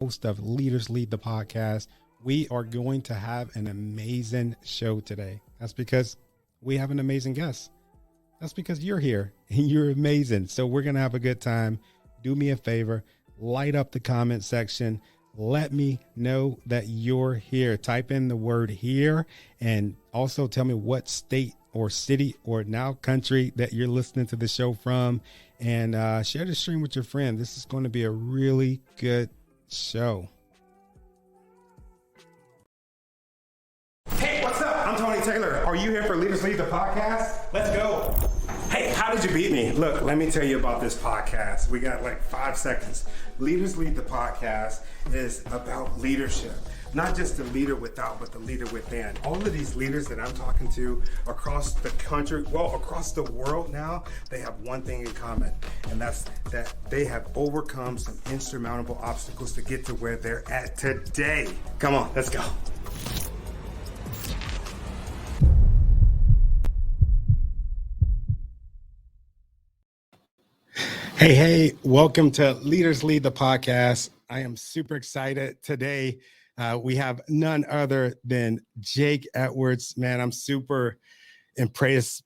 Host of Leaders Lead the Podcast. We are going to have an amazing show today. That's because we have an amazing guest. That's because you're here and you're amazing. So we're going to have a good time. Do me a favor, light up the comment section. Let me know that you're here. Type in the word here and also tell me what state or city or now country that you're listening to the show from, and share the stream with your friend. This is going to be a really good show. Hey, what's up? I'm Tony Taylor. Are you here for Leaders Lead the Podcast? Let's go. Hey, how did you beat me? Look, let me tell you about this podcast. We got like 5 seconds. Leaders Lead the Podcast is about leadership. Not just the leader without, but the leader within. All of these leaders that I'm talking to across the country, well, across the world now, they have one thing in common, and that's that they have overcome some insurmountable obstacles to get to where they're at today. Come on, let's go. Hey, welcome to Leaders Lead the Podcast. I am super excited today. We have none other than Jake Edwards. Man, I'm super impressed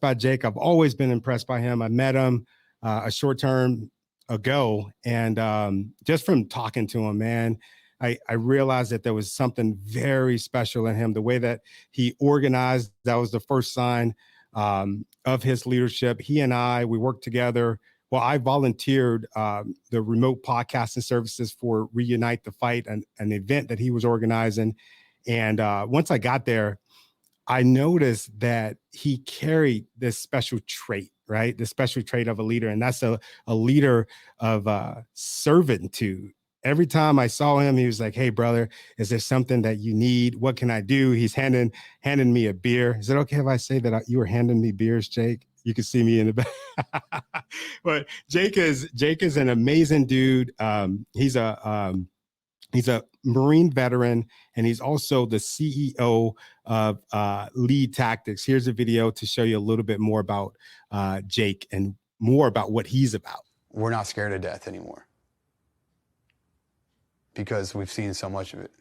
by Jake. I've always been impressed by him. I met him a short term ago, and just from talking to him, man, I realized that there was something very special in him. The way that he organized, that was the first sign of his leadership. He and we worked together. Well, I volunteered the remote podcasting services for Reunite the Fight, an event that he was organizing. And once I got there, I noticed that he carried this special trait, right? The special trait of a leader. And that's a leader of servitude. Every time I saw him, he was like, "Hey, brother, is there something that you need? What can I do?" He's handing me a beer. Is it okay if I say that you were handing me beers, Jake? You can see me in the back. But Jake is an amazing dude. He's a Marine veteran, and he's also the CEO of Lead Tactics. Here's a video to show you a little bit more about Jake and more about what he's about. We're not scared of death anymore because we've seen so much of it.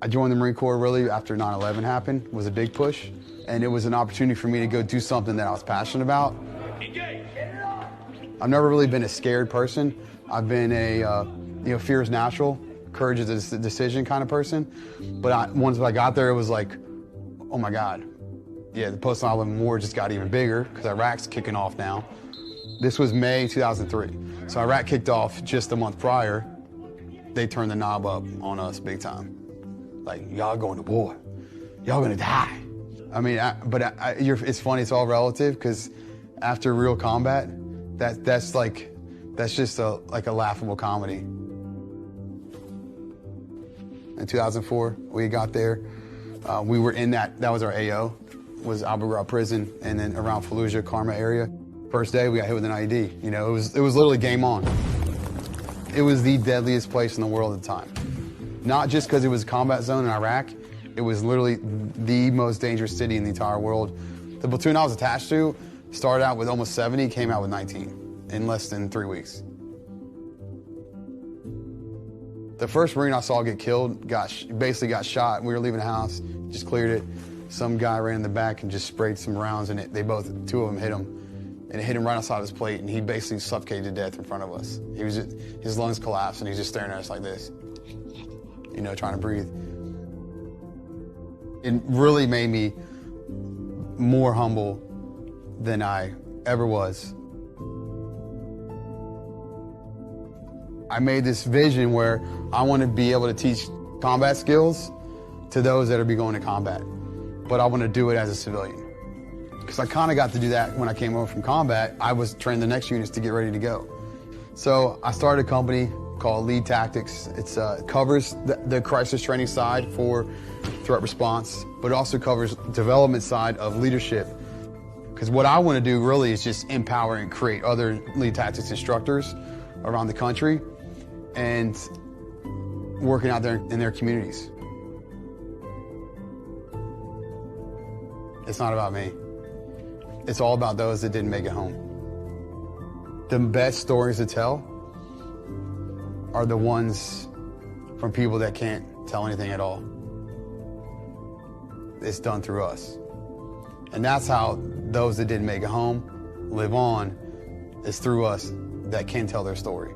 I joined the Marine Corps really after 9/11 happened. It was a big push, and it was an opportunity for me to go do something that I was passionate about. I've never really been a scared person. I've been a fear is natural, courage is a decision kind of person. But once I got there, it was like, oh my God. Yeah, the post 9/11 war just got even bigger because Iraq's kicking off now. This was May 2003. So Iraq kicked off just a month prior. They turned the knob up on us big time. Like, y'all going to war. Y'all gonna die. I mean, it's funny, it's all relative, because after real combat, that's just a laughable comedy. In 2004, we got there. We were in that was our AO, was Abu Ghraib prison, and then around Fallujah, Karma area. First day, we got hit with an IED. You know, it was literally game on. It was the deadliest place in the world at the time. Not just because it was a combat zone in Iraq, it was literally the most dangerous city in the entire world. The platoon I was attached to started out with almost 70, came out with 19 in less than 3 weeks. The first Marine I saw get killed basically got shot. We were leaving the house, just cleared it. Some guy ran in the back and just sprayed some rounds in it. Two of them hit him. And it hit him right outside his plate, and he basically suffocated to death in front of us. His lungs collapsed, and he's just staring at us like this. You know, trying to breathe. It really made me more humble than I ever was. I made this vision where I want to be able to teach combat skills to those that are going to combat, but I want to do it as a civilian. Because I kind of got to do that when I came over from combat. I was training the next units to get ready to go. So I started a company called Lead Tactics. It covers the crisis training side for threat response, but it also covers development side of leadership. Because what I want to do really is just empower and create other Lead Tactics instructors around the country and working out there in their communities. It's not about me. It's all about those that didn't make it home. the best stories to tell are the ones from people that can't tell anything at all. It's done through us. And that's how those that didn't make it home live on, is through us that can tell their story.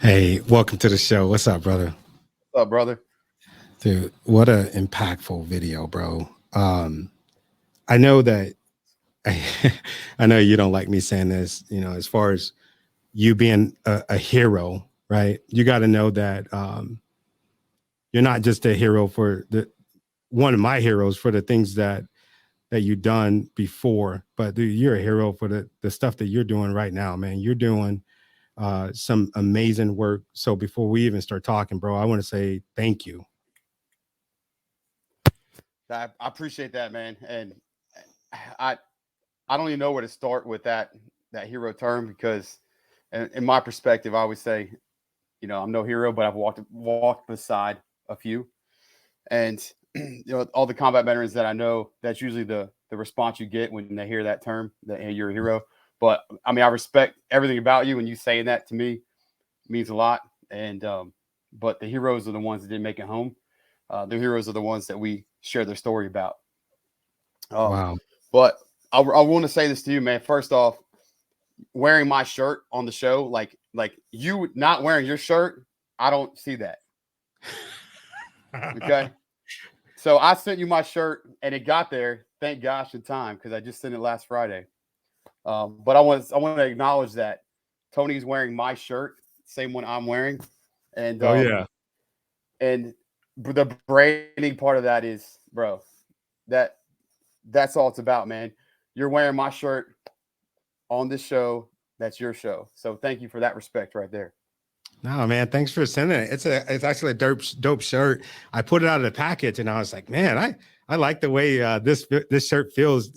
Hey, welcome to the show. What's up, brother? What's up, brother? Dude, what a impactful video, bro. I know that I know you don't like me saying this, you know, as far as you being a hero, right? You got to know that you're not just a hero for one of my heroes for the things that you've done before, but dude, you're a hero for the stuff that you're doing right now, man. You're doing some amazing work. So before we even start talking, bro, I want to say thank you. I appreciate that, man. And I don't even know where to start with that hero term, because in my perspective, I always say, you know, I'm no hero, but I've walked beside a few. And you know, all the combat veterans that I know, that's usually the response you get when they hear that term, that hey, you're a hero. But I mean, I respect everything about you, and you saying that to me means a lot. And but the heroes are the ones that didn't make it home. The heroes are the ones that we share their story about. Wow. But I want to say this to you, man. First off, wearing my shirt on the show, like you not wearing your shirt, I don't see that. Okay. So I sent you my shirt, and it got there, thank gosh, in time, because I just sent it last Friday. But I want to acknowledge that Tony's wearing my shirt, same one I'm wearing, and Oh yeah. And the branding part of that is, bro, that's all it's about, man. You're wearing my shirt on this show. That's your show. So thank you for that respect right there. No, man, thanks for sending it. It's actually a dope shirt. I put it out of the package and I was like, man, I like the way this shirt feels.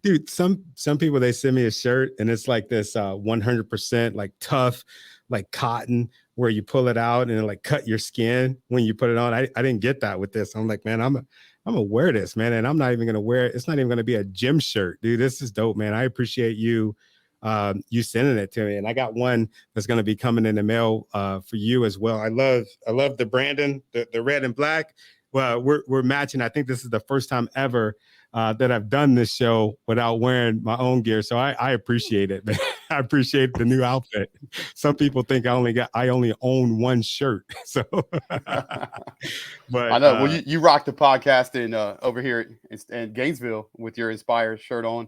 Dude, some people, they send me a shirt and it's like this 100% like tough, like cotton, where you pull it out and it like cut your skin when you put it on. I didn't get that with this. I'm like, man, I'm gonna wear this, man, and I'm not even gonna wear it. It's not even gonna be a gym shirt, dude. This is dope, man. I appreciate you sending it to me, and I got one that's going to be coming in the mail for you as well. I love the branding, the red and black. Well, we're matching. I think this is the first time ever that I've done this show without wearing my own gear, so I appreciate it, man. I appreciate the new outfit. Some people think I only own one shirt, so but I know. Well, you rock the podcast in over here in Gainesville with your Inspire shirt on,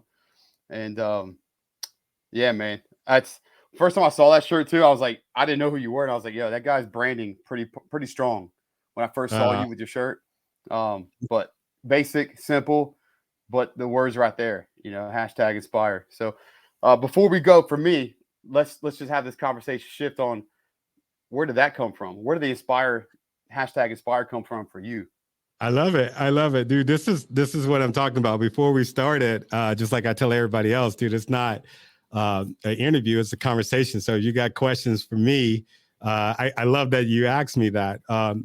and yeah, man. That's first time I saw that shirt too. I was like, I didn't know who you were, and I was like, yo, that guy's branding pretty strong when I first saw you with your shirt. But basic, simple, but the words right there, you know, hashtag inspire. So before we go, for me, let's just have this conversation shift on where did that come from? Where did the hashtag inspire come from for you? I love it, dude. This is what I'm talking about. Before we started, just like I tell everybody else, dude, it's not an interview, it's a conversation. So you got questions for me. I love that you asked me that.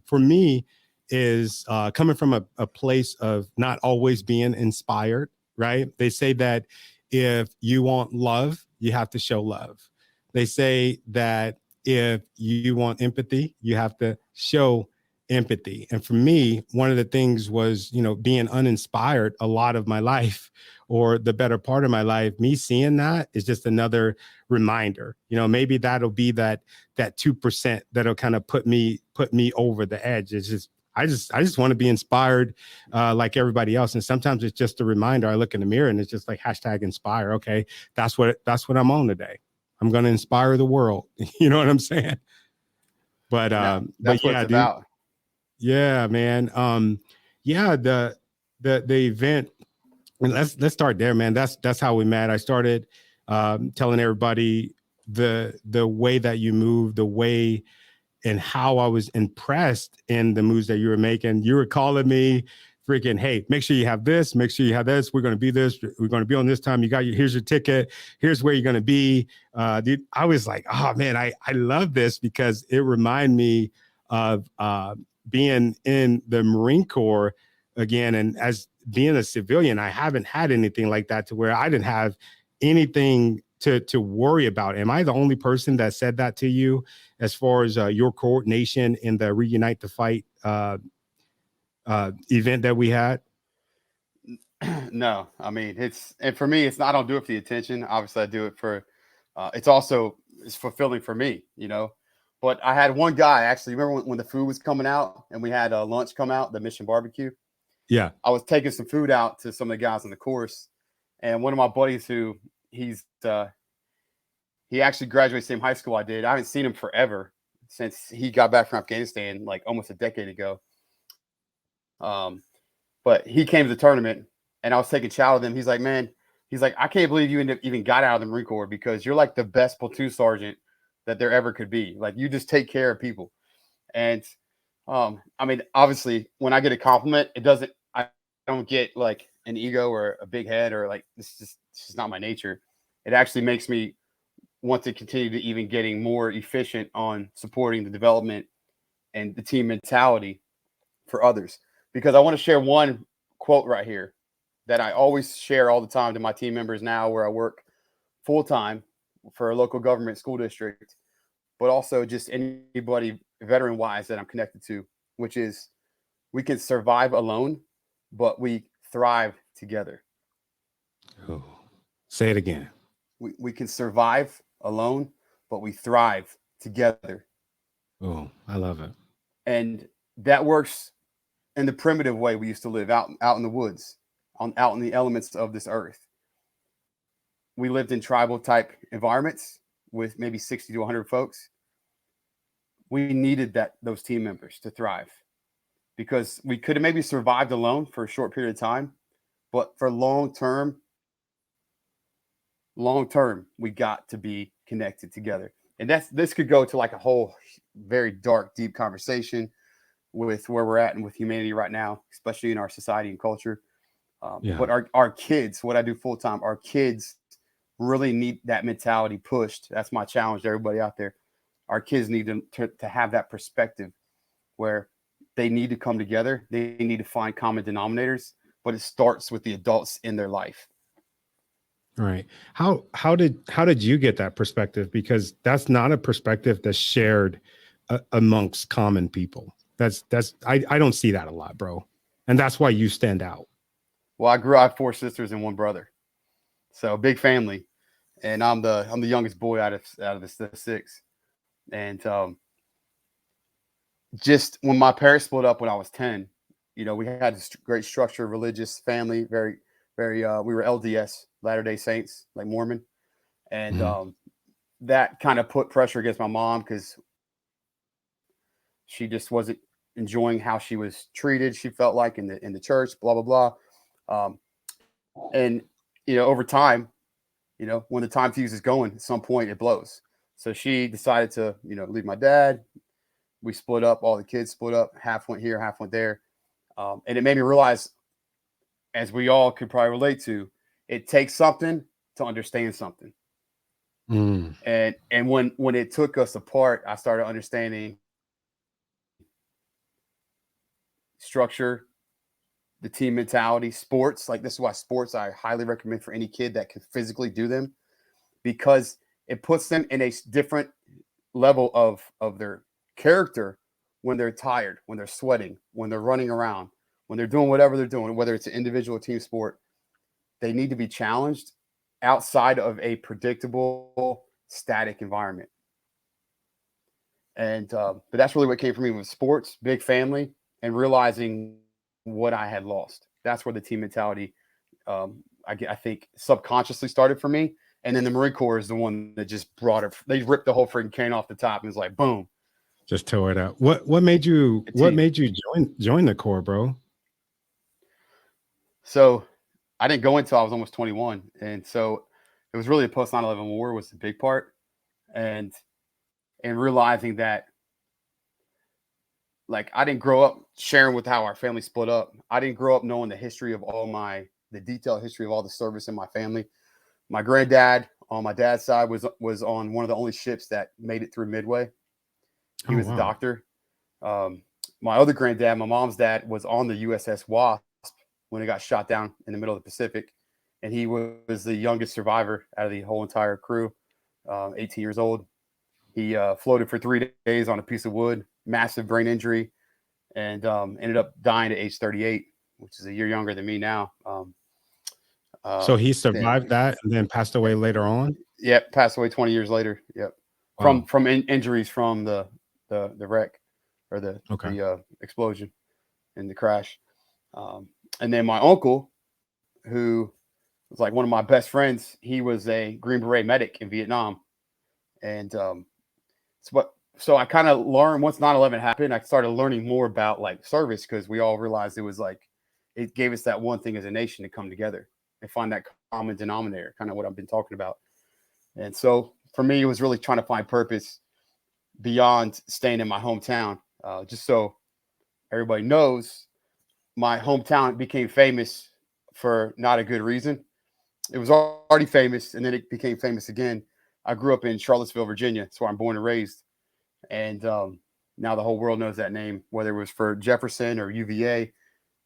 For me is coming from a place of not always being inspired, right? They say that if you want love, you have to show love. They say that if you want empathy, you have to show empathy. And for me, one of the things was, you know, being uninspired a lot of my life, or the better part of my life. Me seeing that is just another reminder. You know, maybe that'll be that 2% that'll kind of put me over the edge. It's just I just want to be inspired like everybody else. And sometimes it's just a reminder. I look in the mirror and it's just like hashtag inspire. Okay, that's what I'm on today. I'm going to inspire the world. You know what I'm saying? But that's what it's about. Yeah, man. Yeah, the event. And let's start there, man. That's how we met. I started telling everybody the way that you move, the way and how I was impressed in the moves that you were making. You were calling me freaking, hey, make sure you have this, make sure you have this. We're going to be this. We're going to be on this time. Here's your ticket. Here's where you're going to be. Dude, I was like, oh man, I love this because it reminded me of being in the Marine Corps again. And as being a civilian, I haven't had anything like that to where I didn't have anything to worry about. Am I the only person that said that to you as far as your coordination in the Reunite the Fight event that we had? No, I mean, and for me, it's not, I don't do it for the attention. Obviously I do it for, it's fulfilling for me, but I had one guy actually, remember when the food was coming out and we had lunch come out, the Mission Barbecue. Yeah. I was taking some food out to some of the guys on the course, and one of my buddies who he actually graduated same high school I did. I haven't seen him forever since he got back from Afghanistan, like almost a decade ago. But he came to the tournament and I was taking chow with him. He's like, man, I can't believe you even got out of the Marine Corps because you're like the best platoon sergeant that there ever could be. Like, you just take care of people. And I mean, obviously when I get a compliment, I don't get like an ego or a big head or like, this is not my nature. It actually makes me want to continue to even getting more efficient on supporting the development and the team mentality for others. Because I want to share one quote right here that I always share all the time to my team members now where I work full time for a local government school district, but also just anybody veteran wise that I'm connected to, which is, we can survive alone, but we thrive together. Oh, say it again. We can survive alone, but we thrive together. Oh, I love it. And that works in the primitive way we used to live out in the woods, out in the elements of this earth. We lived in tribal type environments with maybe 60 to 100 folks. We needed those team members to thrive, because we could have maybe survived alone for a short period of time, but for long term, we got to be connected together. And this could go to like a whole very dark, deep conversation with where we're at and with humanity right now, especially in our society and culture. But our kids, what I do full time, our kids really need that mentality pushed. That's my challenge to everybody out there. Our kids need to have that perspective where they need to come together. They need to find common denominators, but it starts with the adults in their life. Right. How did you get that perspective? Because that's not a perspective that's shared amongst common people. I don't see that a lot, bro. And that's why you stand out. Well, I have 4 sisters and 1 brother, so big family, and I'm the youngest boy out of the 6. And just when my parents split up when I was 10, we had this great structure, religious family, very, very. We were LDS, Latter-day Saints, like Mormon, and that kind of put pressure against my mom because she just wasn't enjoying how she was treated. She felt like in the church, blah blah blah. And over time, when the time fuse is going, at some point it blows. So she decided to, leave my dad. We split up. All the kids split up. Half went here, half went there. And it made me realize, as we all could probably relate to, it takes something to understand something. And when it took us apart, I started understanding structure, the team mentality, sports. Like, this is why sports I highly recommend for any kid that can physically do them, because it puts them in a different level of their character when they're tired, when they're sweating, when they're running around, when they're doing whatever they're doing, whether it's an individual or team sport. They need to be challenged outside of a predictable, static environment. And but that's really what came for me with sports, big family, and realizing what I had lost. That's where the team mentality, I think, subconsciously started for me. And then the Marine Corps is the one that just brought it. They ripped the whole freaking cane off the top and it's like, boom. Just tore it out. What made you join the Corps, bro? So I didn't go until I was almost 21. And so it was really a post 9/11 war was the big part. And realizing that, like, I didn't grow up sharing with how our family split up. I didn't grow up knowing the history of the detailed history of all the service in my family. My granddad on my dad's side was on one of the only ships that made it through Midway. He was a doctor. My other granddad, my mom's dad, was on the USS Wasp when it got shot down in the middle of the Pacific. And he was the youngest survivor out of the whole entire crew, 18 years old. He floated for 3 days on a piece of wood, massive brain injury, and ended up dying at age 38, which is a year younger than me now. So he survived that and then passed away later on? Yep, passed away 20 years later. Yep. Wow. From injuries from the wreck or the explosion and the crash. And then my uncle, who was like one of my best friends, he was a Green Beret medic in Vietnam. And so I kind of learned once 9/11 happened, I started learning more about like service, because we all realized it was like, it gave us that one thing as a nation to come together and find that common denominator, kind of what I've been talking about. And so for me, it was really trying to find purpose beyond staying in my hometown. Just so everybody knows, my hometown became famous for not a good reason. It was already famous, and then it became famous again. I grew up in Charlottesville, Virginia. That's where I'm born and raised. And now the whole world knows that name, whether it was for Jefferson or UVA,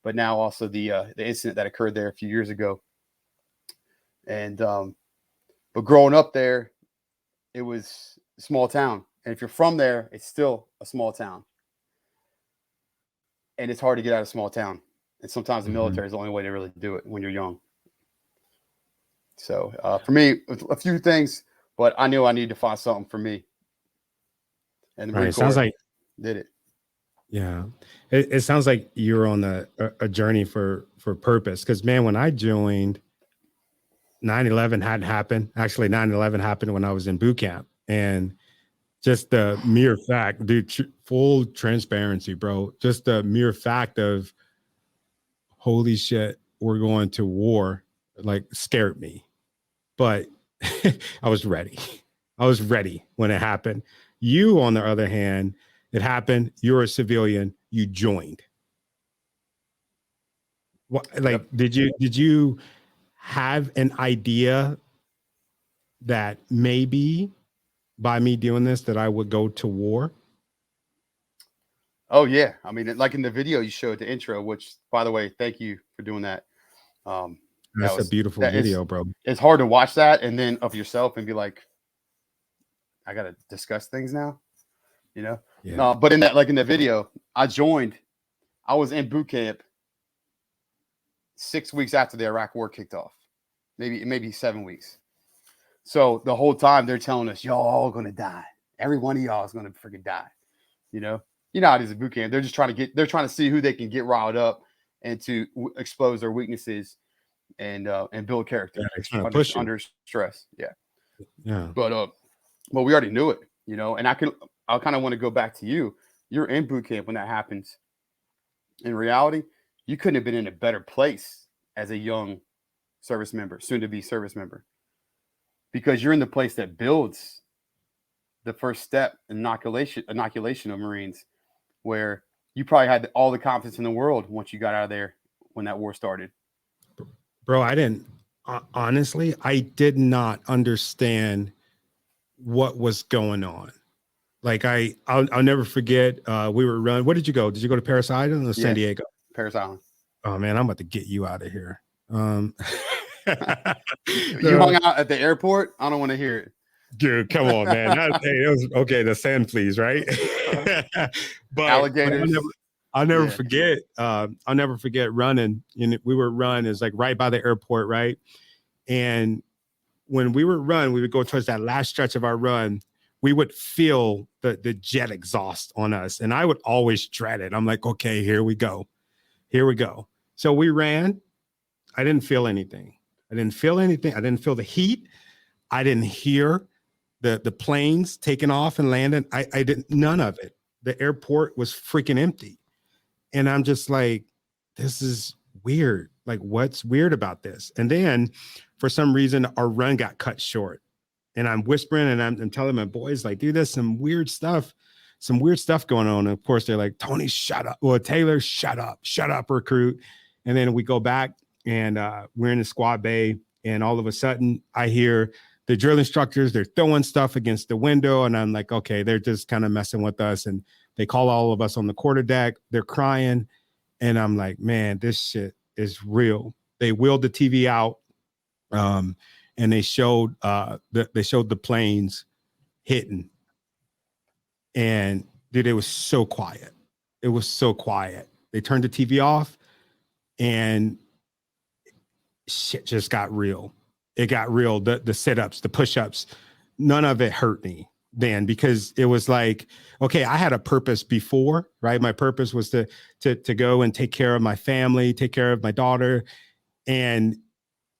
but now also the incident that occurred there a few years ago. And but growing up there, it was a small town. And if you're from there, it's still a small town. And it's hard to get out of a small town. And sometimes the military is the only way to really do it when you're young. So for me, a few things, but I knew I needed to find something for me. And the Marine Corps sounds like did it. Yeah, it sounds like you're on a journey for purpose. Because man, when I joined, 9/11 hadn't happened. Actually, 9/11 happened when I was in boot camp, and just the mere fact, dude, full transparency, bro. Just the mere fact of, holy shit, we're going to war, like scared me. But I was ready. I was ready when it happened. You, on the other hand, it happened. You're a civilian. You joined. What, like, did you have an idea that maybe by me doing this that I would go to war? Oh yeah, I mean, like in the video you showed, the intro, which, by the way, thank you for doing that. That's a beautiful video, bro. It's hard to watch that and then of yourself and be like, I gotta discuss things now, you know? Yeah. No, but in that, like in the video, I was in boot camp 6 weeks after the Iraq war kicked off, maybe 7 weeks. So the whole time they're telling us, y'all all gonna die. Every one of y'all is gonna freaking die. You know how it is at boot camp. They're just trying to see who they can get riled up and to expose their weaknesses and build character under stress. Yeah. Yeah. But we already knew it, and I kind of want to go back to you. You're in boot camp when that happens. In reality, you couldn't have been in a better place as a young service member, soon to be service member, because you're in the place that builds the first step, inoculation of Marines, where you probably had all the confidence in the world once you got out of there when that war started. Bro, honestly, I did not understand what was going on. Like I'll never forget. We were running. Where did you go? Did you go to Paris Island or San Diego? Paris Island. Oh man, I'm about to get you out of here. You hung out at the airport? I don't want to hear it. Dude, come on, man. It was okay. The sand fleas, right? But alligators. I'll never forget. I'll never forget running. And we were run is like right by the airport, right? And when we would run, we would go towards that last stretch of our run. We would feel the jet exhaust on us, and I would always dread it. I'm like, okay, here we go. So we ran. I didn't feel anything. I didn't feel the heat. I didn't hear the planes taking off and landing. I didn't, none of it. The airport was freaking empty. And I'm just like, this is weird. Like, what's weird about this? And then for some reason, our run got cut short. And I'm whispering and I'm telling my boys, like, dude, there's some weird stuff going on. And of course, they're like, Tony, shut up. Well, Taylor, shut up, recruit. And then we go back and we're in the squad bay. And all of a sudden, I hear the drill instructors, they're throwing stuff against the window. And I'm like, okay, they're just kind of messing with us. And They call all of us on the quarterdeck. They're crying. And I'm like, man, this shit is real. They wheeled the TV out, and they showed the planes hitting. And dude, it was so quiet. It was so quiet. They turned the TV off, and shit just got real. It got real. The sit-ups, the push-ups, none of it hurt me then, because it was like, okay, I had a purpose before, right? My purpose was to go and take care of my family, take care of my daughter, and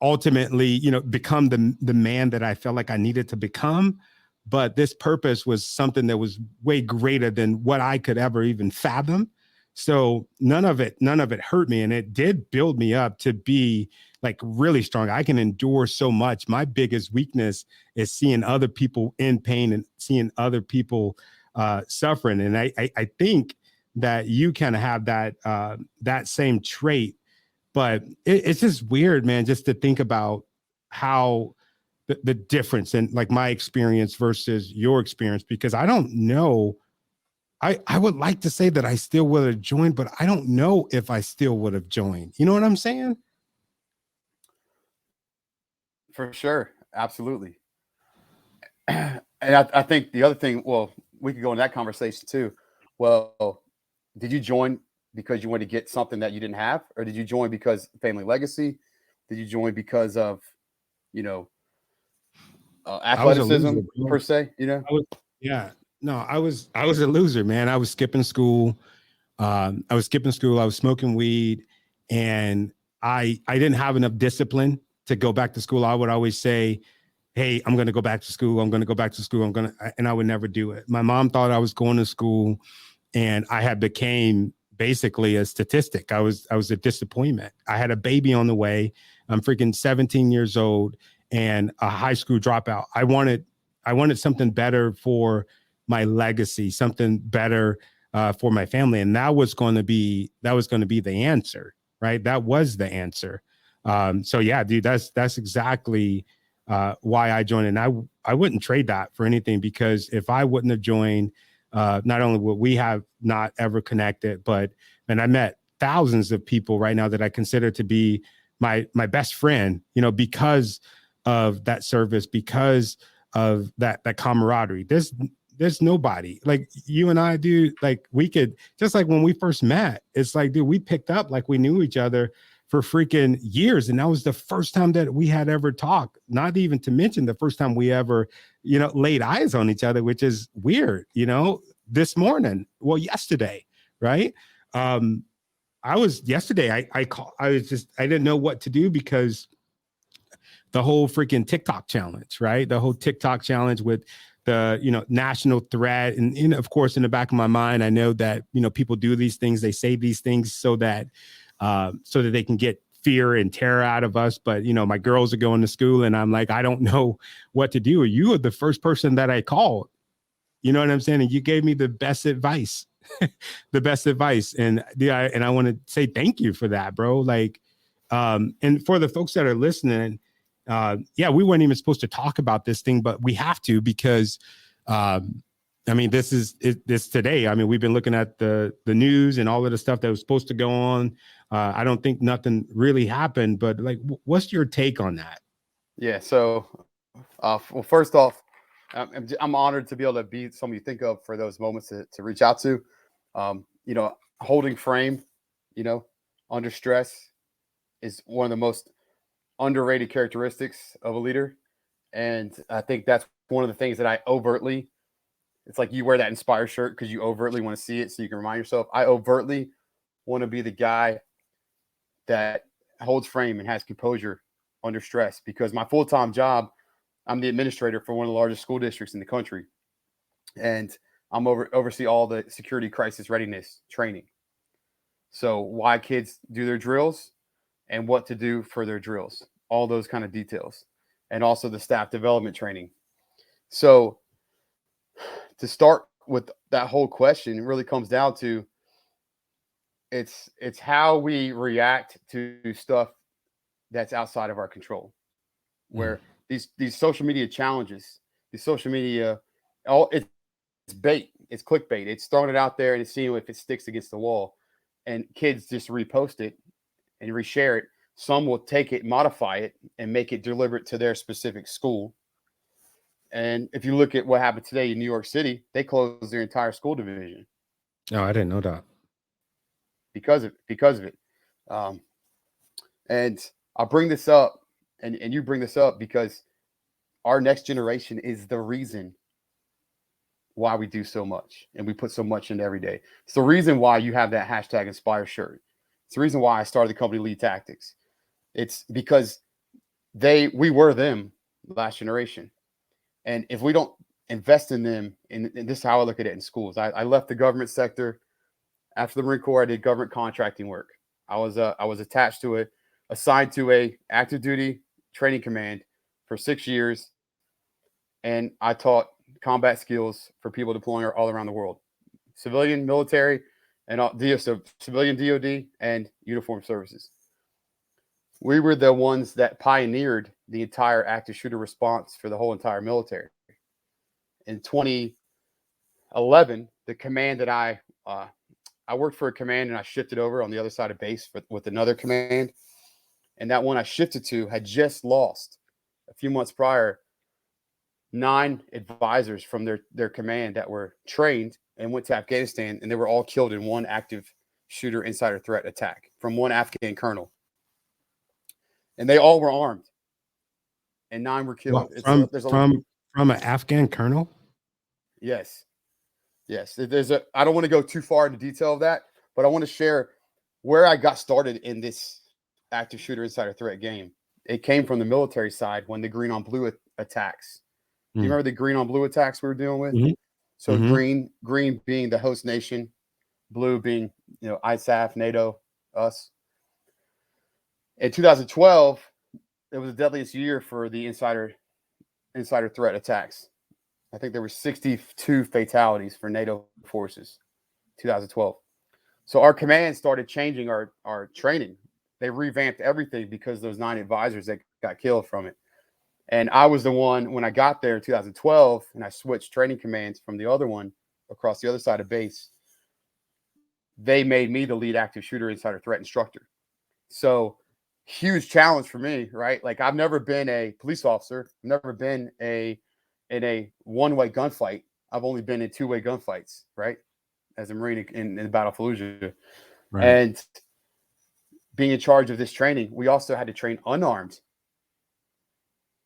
ultimately, you know, become the man that I felt like I needed to become. But this purpose was something that was way greater than what I could ever even fathom. So none of it hurt me. And it did build me up to be like really strong. I can endure so much. My biggest weakness is seeing other people in pain and seeing other people suffering. And I think that you kind of have that same trait, but it's just weird, man, just to think about how the difference in like my experience versus your experience, because I don't know. I would like to say that I still would have joined, but I don't know if I still would have joined. You know what I'm saying? For sure. Absolutely. And I think the other thing, well, we could go in that conversation too. Well, did you join because you wanted to get something that you didn't have? Or did you join because family legacy? Did you join because of, you know, athleticism loser, per se, you know? Yeah. No, I was a loser, man. I was skipping school. I was smoking weed, and I didn't have enough discipline to go back to school. I would always say, hey, I'm going to go back to school. I'm going to go back to school. And I would never do it. My mom thought I was going to school, and I had became basically a statistic. I was a disappointment. I had a baby on the way. I'm freaking 17 years old and a high school dropout. I wanted something better for my legacy, something better for my family. And that was going to be the answer, right? That was the answer. So yeah, dude, that's exactly why I joined. And I wouldn't trade that for anything, because if I wouldn't have joined, not only would we have not ever connected, but I met thousands of people right now that I consider to be my best friend, you know, because of that service, because of that camaraderie. There's nobody like you and I do. Like we could, just like when we first met, it's like, dude, we picked up like we knew each other for freaking years. And that was the first time that we had ever talked, not even to mention the first time we ever, you know, laid eyes on each other, which is weird, you know, yesterday. Right. Yesterday, I didn't know what to do, because the whole freaking TikTok challenge, right? The whole TikTok challenge with the, you know, national threat. And of course, in the back of my mind, I know that, you know, people do these things. They say these things so that they can get fear and terror out of us. But, you know, my girls are going to school, and I'm like, I don't know what to do. You were the first person that I called. You know what I'm saying? And you gave me the best advice, the best advice. And and I want to say thank you for that, bro. Like, and for the folks that are listening, we weren't even supposed to talk about this thing, but we have to, because, I mean, this is today. I mean, we've been looking at the news and all of the stuff that was supposed to go on. I don't think nothing really happened, but like, what's your take on that? Yeah. So, well, first off, I'm honored to be able to be someone you think of for those moments to reach out to. You know, holding frame, you know, under stress is one of the most underrated characteristics of a leader. And I think that's one of the things that I overtly, it's like you wear that Inspire shirt because you overtly want to see it so you can remind yourself. I overtly want to be the guy that holds frame and has composure under stress, because my full-time job, I'm the administrator for one of the largest school districts in the country. And I'm oversee all the security crisis readiness training. So why kids do their drills and what to do for their drills, all those kind of details, and also the staff development training. So to start with that whole question, it really comes down to it's how we react to stuff that's outside of our control, where these social media challenges, these social media, it's bait. it's clickbait. It's throwing it out there and seeing if it sticks against the wall, and kids just repost it and reshare it. Some will take it, modify it, and make it deliberate to their specific school. And if you look at what happened today in New York City, they closed their entire school division. Oh, I didn't know that. Because of it. And I'll bring this up, and you bring this up because our next generation is the reason why we do so much and we put so much into every day. It's the reason why you have that hashtag Inspire shirt. It's the reason why I started the company Lead Tactics. It's because we were them last generation. And if we don't invest in them, and this is how I look at it in schools. I left the government sector. After the Marine Corps, I did government contracting work. I was attached to assigned to a active duty training command for 6 years. And I taught combat skills for people deploying all around the world, civilian, military, and so civilian DOD and uniformed services. We were the ones that pioneered the entire active shooter response for the whole entire military. In 2011, the command that I worked for a command and I shifted over on the other side of base with another command. And that one I shifted to had just lost a few months prior 9 advisors from their command that were trained and went to Afghanistan, and they were all killed in one active shooter insider threat attack from one Afghan colonel. And they all were armed, and 9 were killed. From an Afghan colonel? Yes. I don't want to go too far into detail of that, but I want to share where I got started in this active shooter insider threat game. It came from the military side when the green on blue attacks. Do you remember the green on blue attacks we were dealing with? Mm-hmm. So green being the host nation, blue being, ISAF, NATO, us. In 2012, it was the deadliest year for the insider threat attacks. I think there were 62 fatalities for NATO forces, 2012. So our command started changing our training. They revamped everything because those 9 advisors that got killed from it. And I was the one, when I got there in 2012, and I switched training commands from the other one across the other side of base, they made me the lead active shooter insider threat instructor. So huge challenge for me, right? Like, I've never been a police officer. I've never been in a one-way gunfight. I've only been in 2-way gunfights, right? As a Marine in the Battle of Fallujah. Right. And being in charge of this training, we also had to train unarmed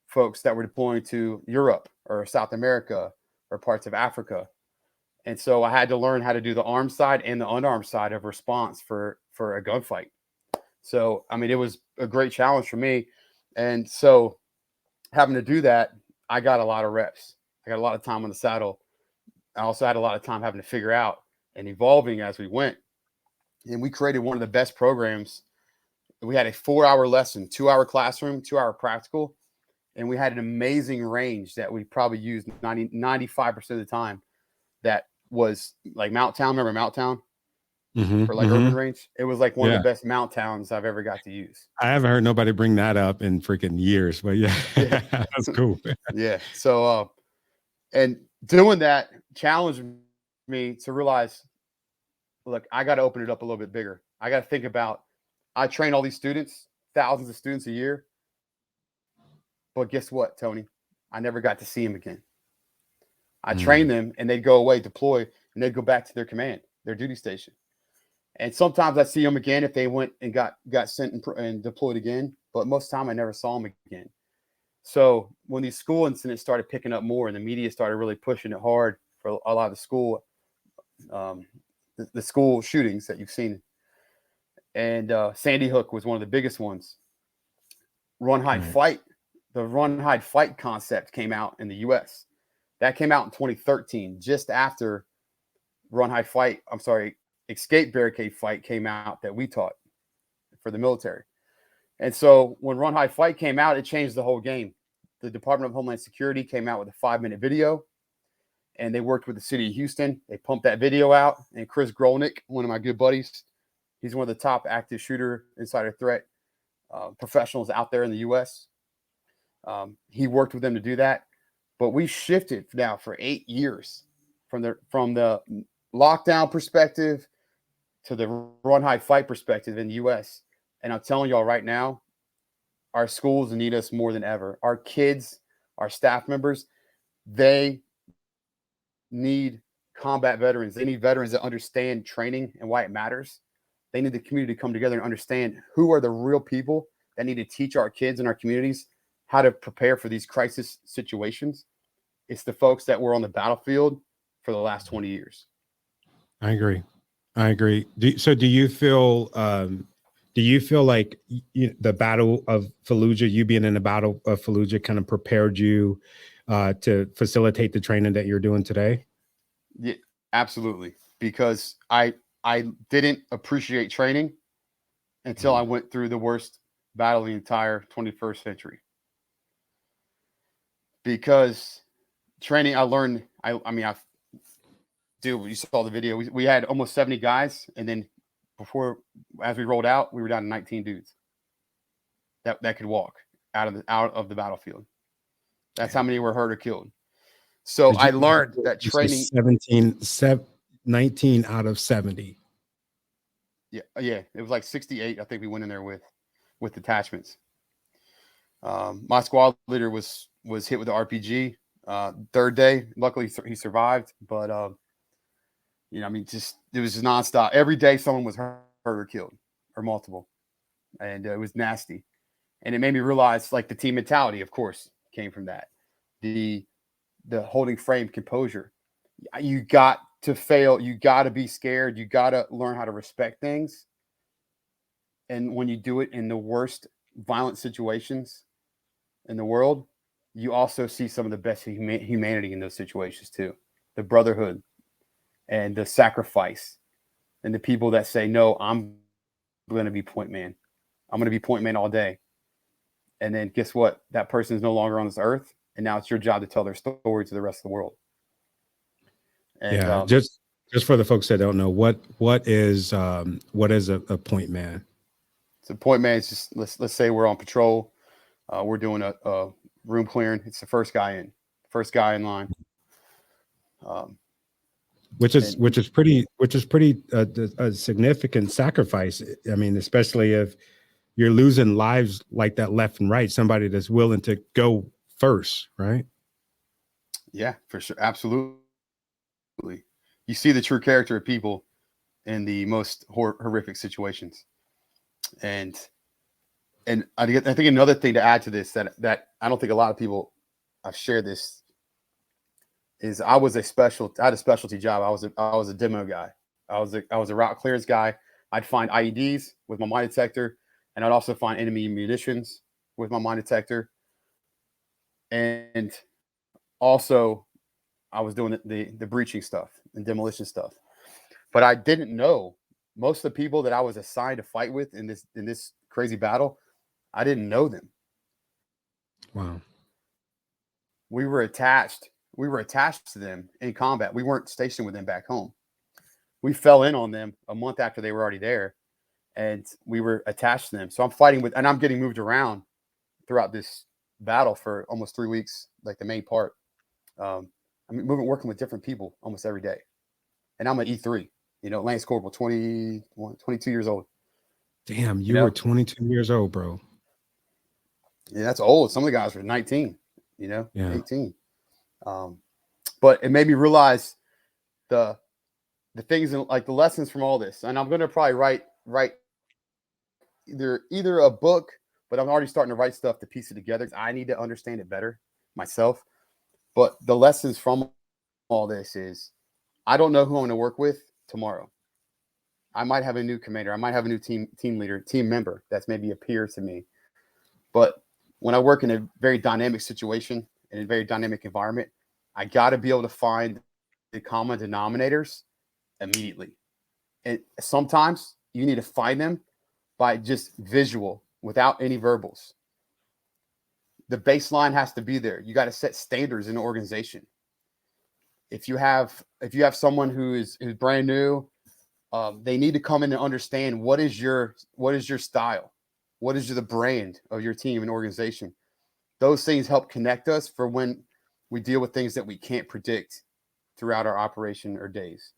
folks that were deploying to Europe or South America or parts of Africa. And so I had to learn how to do the armed side and the unarmed side of response for a gunfight. So, I mean, it was a great challenge for me. And so having to do that, I got a lot of reps. I got a lot of time on the saddle. I also had a lot of time having to figure out and evolving as we went. And we created one of the best programs. We had a 4-hour lesson, 2-hour classroom, 2-hour practical. And we had an amazing range that we probably used 95% of the time. That was like Mount Town. Remember Mount Town? For like urban range? It was like one of the best Mount Towns I've ever got to use. I haven't heard nobody bring that up in freaking years, but yeah. That's cool. Yeah. So, and doing that challenged me to realize, look, I got to open it up a little bit bigger. I got to think about, I train all these students, thousands of students a year. But guess what, Tony? I never got to see them again. I trained them and they'd go away, deploy, and they'd go back to their command, their duty station. And sometimes I see them again if they went and got sent and deployed again. But most of the time I never saw them again. So when these school incidents started picking up more and the media started really pushing it hard for a lot of the school, the school shootings that you've seen. And Sandy Hook was one of the biggest ones. Run, hide, fight. The run, hide, fight concept came out in the U.S. That came out in 2013, just after run, hide, fight. Escape, barricade, fight came out that we taught for the military. And so when run, hide, fight came out, it changed the whole game. The Department of Homeland Security came out with a 5-minute video, and they worked with the city of Houston. They pumped that video out, and Chris Grolnick, one of my good buddies, he's one of the top active shooter insider threat professionals out there in the U.S. He worked with them to do that. But we shifted now for 8 years from the lockdown perspective to the run, hide, fight perspective in the U.S. And I'm telling y'all right now, our schools need us more than ever. Our kids, our staff members, they need combat veterans. They need veterans that understand training and why it matters. They need the community to come together and understand who are the real people that need to teach our kids in our communities how to prepare for these crisis situations. It's the folks that were on the battlefield for the last 20 years. I agree. So do you feel like the Battle of Fallujah, you being in the Battle of Fallujah, kind of prepared you to facilitate the training that you're doing today? Yeah, absolutely. Because I didn't appreciate training until I went through the worst battle of the entire 21st century. Because training, I learned, dude, you saw the video. We had almost 70 guys, and then as we rolled out, we were down to 19 dudes that could walk out of the battlefield. That's how many were hurt or killed. So I learned that training. 19 out of 70. Yeah, it was like 68. I think we went in there with detachments. My squad leader was hit with the RPG. Third day, luckily he survived, but it was just nonstop. Every day someone was hurt or killed, or multiple, and it was nasty. And it made me realize, like, the team mentality, of course, came from that. The holding frame, composure. You got to fail. You got to be scared. You got to learn how to respect things. And when you do it in the worst violent situations in the world, you also see some of the best humanity in those situations too. The brotherhood and the sacrifice, and the people that say, no, I'm going to be point man. I'm going to be point man all day. And then guess what? That person is no longer on this earth. And now it's your job to tell their story to the rest of the world. And just for the folks that don't know, what is a point man? So point man is just, let's say we're on patrol. We're doing a room clearing. It's the first guy in line. Which is pretty a significant sacrifice. I mean, especially if you're losing lives like that left and right, somebody that's willing to go first, right? Yeah, for sure. Absolutely. You see the true character of people in the most horrific situations. And I think another thing to add to this that I don't think a lot of people have shared this is I had a specialty job. I was a demo guy. I was a route clearance guy. I'd find IEDs with my mine detector, and I'd also find enemy munitions with my mine detector. And also I was doing the breaching stuff and demolition stuff. But I didn't know most of the people that I was assigned to fight with in this crazy battle. I didn't know them. Wow. We were attached to them in combat. We weren't stationed with them back home. We fell in on them a month after they were already there, and we were attached to them. So I'm fighting and I'm getting moved around throughout this battle for almost 3 weeks, like the main part. Working with different people almost every day. And I'm an E3, Lance Corporal, 22 years old. Damn, you were 22 years old, bro. Yeah, that's old. Some of the guys were 19, Yeah. 18. But it made me realize the things, like the lessons from all this. And I'm going to probably write either a book, but I'm already starting to write stuff to piece it together. I need to understand it better myself. But the lessons from all this is, I don't know who I'm going to work with tomorrow. I might have a new commander. I might have a new team leader, team member that's maybe a peer to me. But when I work in a very dynamic situation, in a very dynamic environment, I got to be able to find the common denominators immediately. And sometimes you need to find them by just visual, without any verbals. The baseline has to be there. You got to set standards in the organization. If you have someone who's brand new, they need to come in and understand what is your style, what is the brand of your team and organization. Those things help connect us for when we deal with things that we can't predict throughout our operation or days.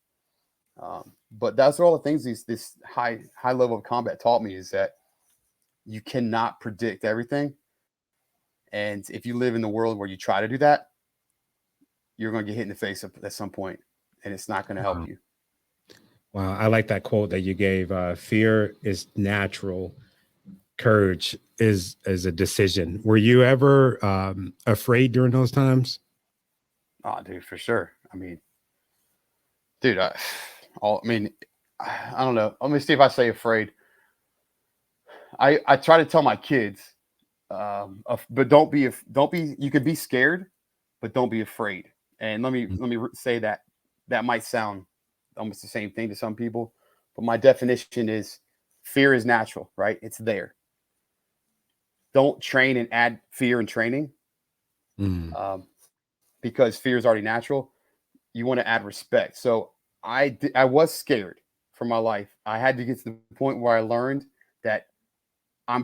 But that's all the things this high level of combat taught me, is that you cannot predict everything. And if you live in the world where you try to do that, you're going to get hit in the face at some point, and it's not going to help you. Wow. I like that quote that you gave. Fear is natural. Courage is a decision. Were you ever afraid during those times? Oh, dude, for sure. I mean, dude, I don't know. Let me see if I say afraid. I try to tell my kids, but don't be. You could be scared, but don't be afraid. And let me say that might sound almost the same thing to some people, but my definition is fear is natural, right? It's there. Don't train and add fear and training, because fear is already natural. You want to add respect. So I was scared for my life. I had to get to the point where I learned that I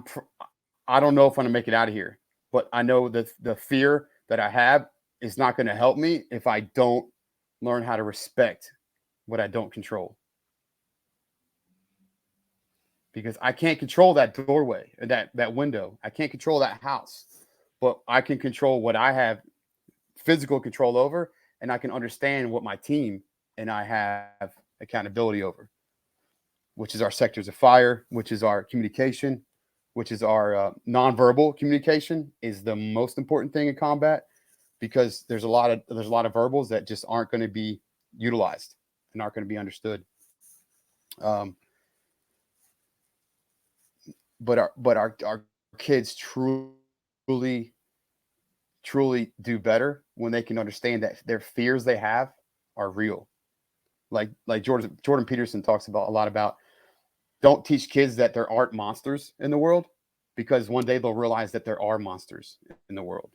don't know if I'm going to make it out of here, but I know that the fear that I have is not going to help me if I don't learn how to respect what I don't control. Because I can't control that doorway, that window. I can't control that house, but I can control what I have physical control over, and I can understand what my team and I have accountability over, which is our sectors of fire, which is our communication, which is our nonverbal communication is the most important thing in combat, because there's a lot of verbals that just aren't going to be utilized and aren't going to be understood. But our kids truly do better when they can understand that their fears they have are real. Like Jordan Peterson talks about a lot about, don't teach kids that there aren't monsters in the world, because one day they'll realize that there are monsters in the world.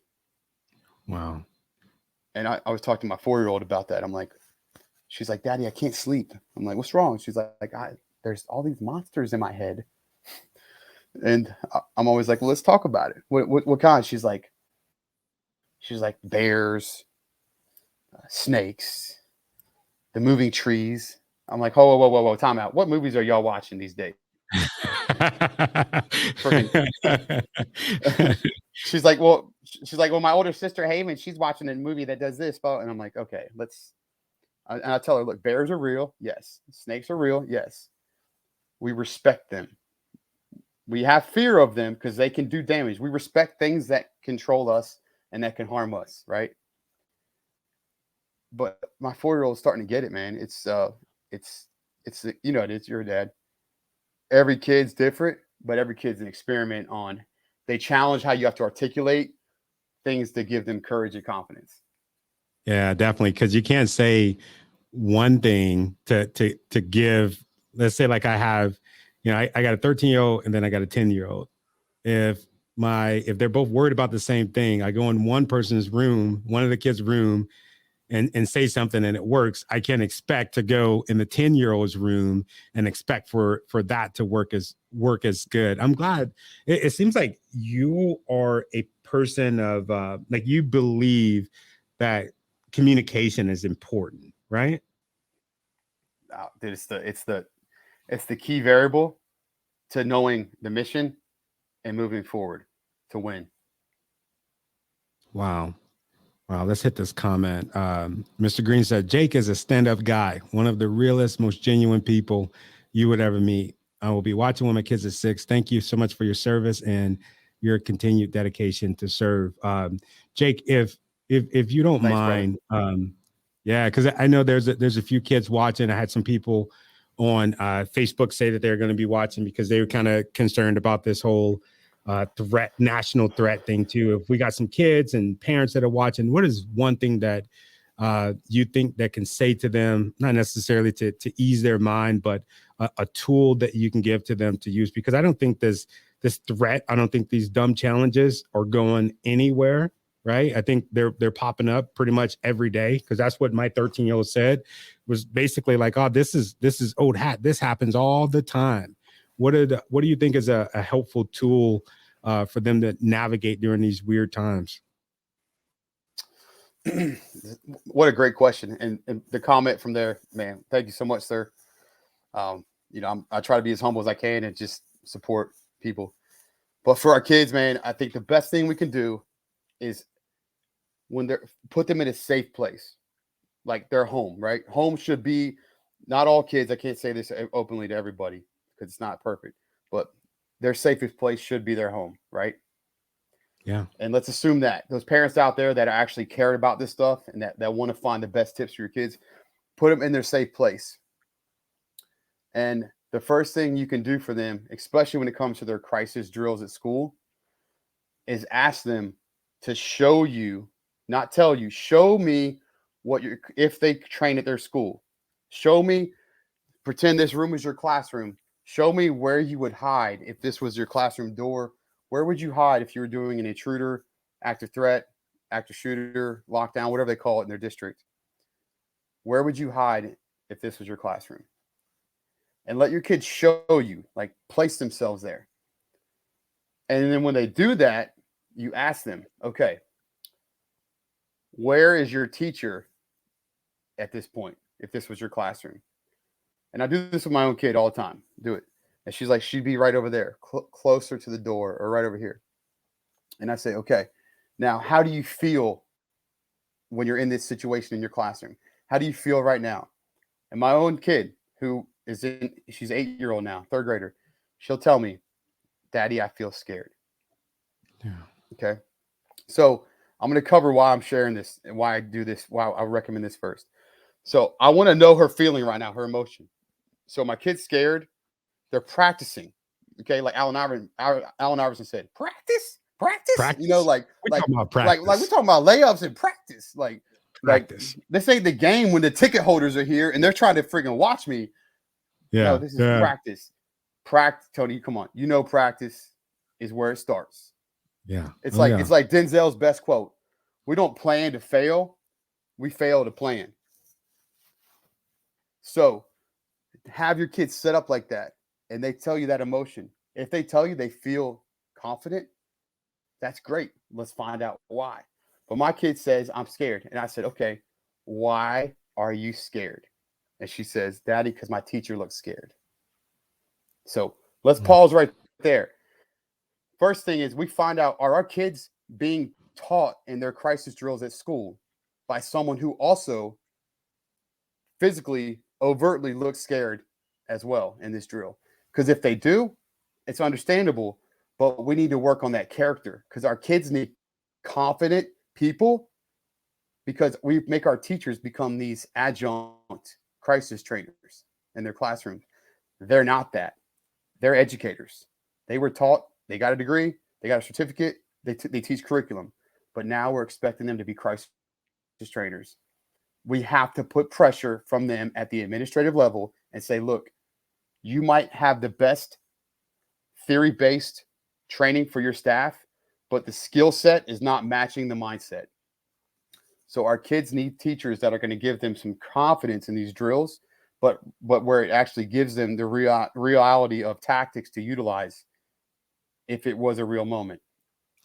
Wow. And I was talking to my 4-year-old about that. I'm like, she's like, Daddy, I can't sleep. I'm like, what's wrong? She's like, there's all these monsters in my head. And I'm always like, well, let's talk about it. What kind? She's like bears, snakes, the moving trees. I'm like, whoa, time out. What movies are y'all watching these days? She's like, well, my older sister Haven, she's watching a movie that does this. And I'm like, okay, and I tell her, look, bears are real. Yes. Snakes are real. Yes. We respect them. We have fear of them because they can do damage. We respect things that control us and that can harm us, right? But my 4-year-old is starting to get it, man. It's your dad. Every kid's different, but every kid's an experiment on. They challenge how you have to articulate things to give them courage and confidence. Yeah, definitely. Because you can't say one thing to give. Let's say like I have, I got a 13-year-old and then I got a 10-year-old. If they're both worried about the same thing, I go in one of the kids' room and say something and it works. I can't expect to go in the 10-year-old's room and expect for that to work as good. I'm glad. It seems like you are a person of like you believe that communication is important, right? Dude, it's the key variable to knowing the mission and moving forward to win. Wow. Let's hit this comment. Mr. Green said, Jake is a stand-up guy, one of the realest, most genuine people you would ever meet. I will be watching when my kids are 6. Thank you so much for your service and your continued dedication to serve. Jake, if you don't mind, because I know there's a few kids watching. I had some people on Facebook say that they're going to be watching because they were kind of concerned about this whole national threat thing too. If we got some kids and parents that are watching, what is one thing that you think that can say to them, not necessarily to ease their mind, but a tool that you can give to them to use? Because I don't think this threat, I don't think these dumb challenges are going anywhere, right? I think they're popping up pretty much every day, because that's what my 13-year-old said, was basically like, oh, this is old hat. This happens all the time. What do you think is a helpful tool for them to navigate during these weird times? What a great question. And the comment from there, man, thank you so much, sir. I try to be as humble as I can and just support people. But for our kids, man, I think the best thing we can do is when they're put them in a safe place, like their home, right? Home should be, not all kids, I can't say this openly to everybody because it's not perfect, but their safest place should be their home, right? Yeah. And let's assume that those parents out there that are actually cared about this stuff and that want to find the best tips for your kids, put them in their safe place. And the first thing you can do for them, especially when it comes to their crisis drills at school, is ask them to show you, not tell you, show me if they train at their school, show me, pretend this room is your classroom. Show me where you would hide if this was your classroom door. Where would you hide if you were doing an intruder, active threat, active shooter, lockdown, whatever they call it in their district? Where would you hide if this was your classroom? And let your kids show you, like place themselves there. And then when they do that, you ask them, okay, where is your teacher at this point, if this was your classroom? And I do this with my own kid all the time. Do it. And she's like, she'd be right over there, closer to the door or right over here. And I say, okay, now how do you feel when you're in this situation in your classroom? How do you feel right now? And my own kid, who is she's 8-year-old now, 3rd grader, she'll tell me, Daddy, I feel scared. Yeah. Okay. So I'm going to cover why I'm sharing this and why I do this, why I recommend this first. So I want to know her feeling right now, her emotion. So my kid's scared. They're practicing. Okay. Like Allen Iverson said, practice. Practice. Like we're talking about practice. Like we're talking about layups and practice. Practice. Like this ain't the game when the ticket holders are here and they're trying to freaking watch me. Yeah. No, this is practice. Practice, Tony. Come on. Practice is where it starts. Yeah. It's like Denzel's best quote. We don't plan to fail. We fail to plan. So have your kids set up like that and they tell you that emotion. If they tell you they feel confident, that's great. Let's find out why. But my kid says, I'm scared. And I said, okay, why are you scared? And she says, Daddy, because my teacher looks scared. So let's pause right there. First thing is we find out, are our kids being taught in their crisis drills at school by someone who also physically, overtly looks scared as well in this drill? Because if they do, it's understandable, but we need to work on that character because our kids need confident people because we make our teachers become these adjunct crisis trainers in their classrooms. They're not that. They're educators. They were taught, they got a degree, they got a certificate, they teach curriculum, but now we're expecting them to be crisis trainers. We have to put pressure from them at the administrative level and say, look, you might have the best theory-based training for your staff, but the skill set is not matching the mindset. So our kids need teachers that are going to give them some confidence in these drills, but where it actually gives them the reality of tactics to utilize if it was a real moment.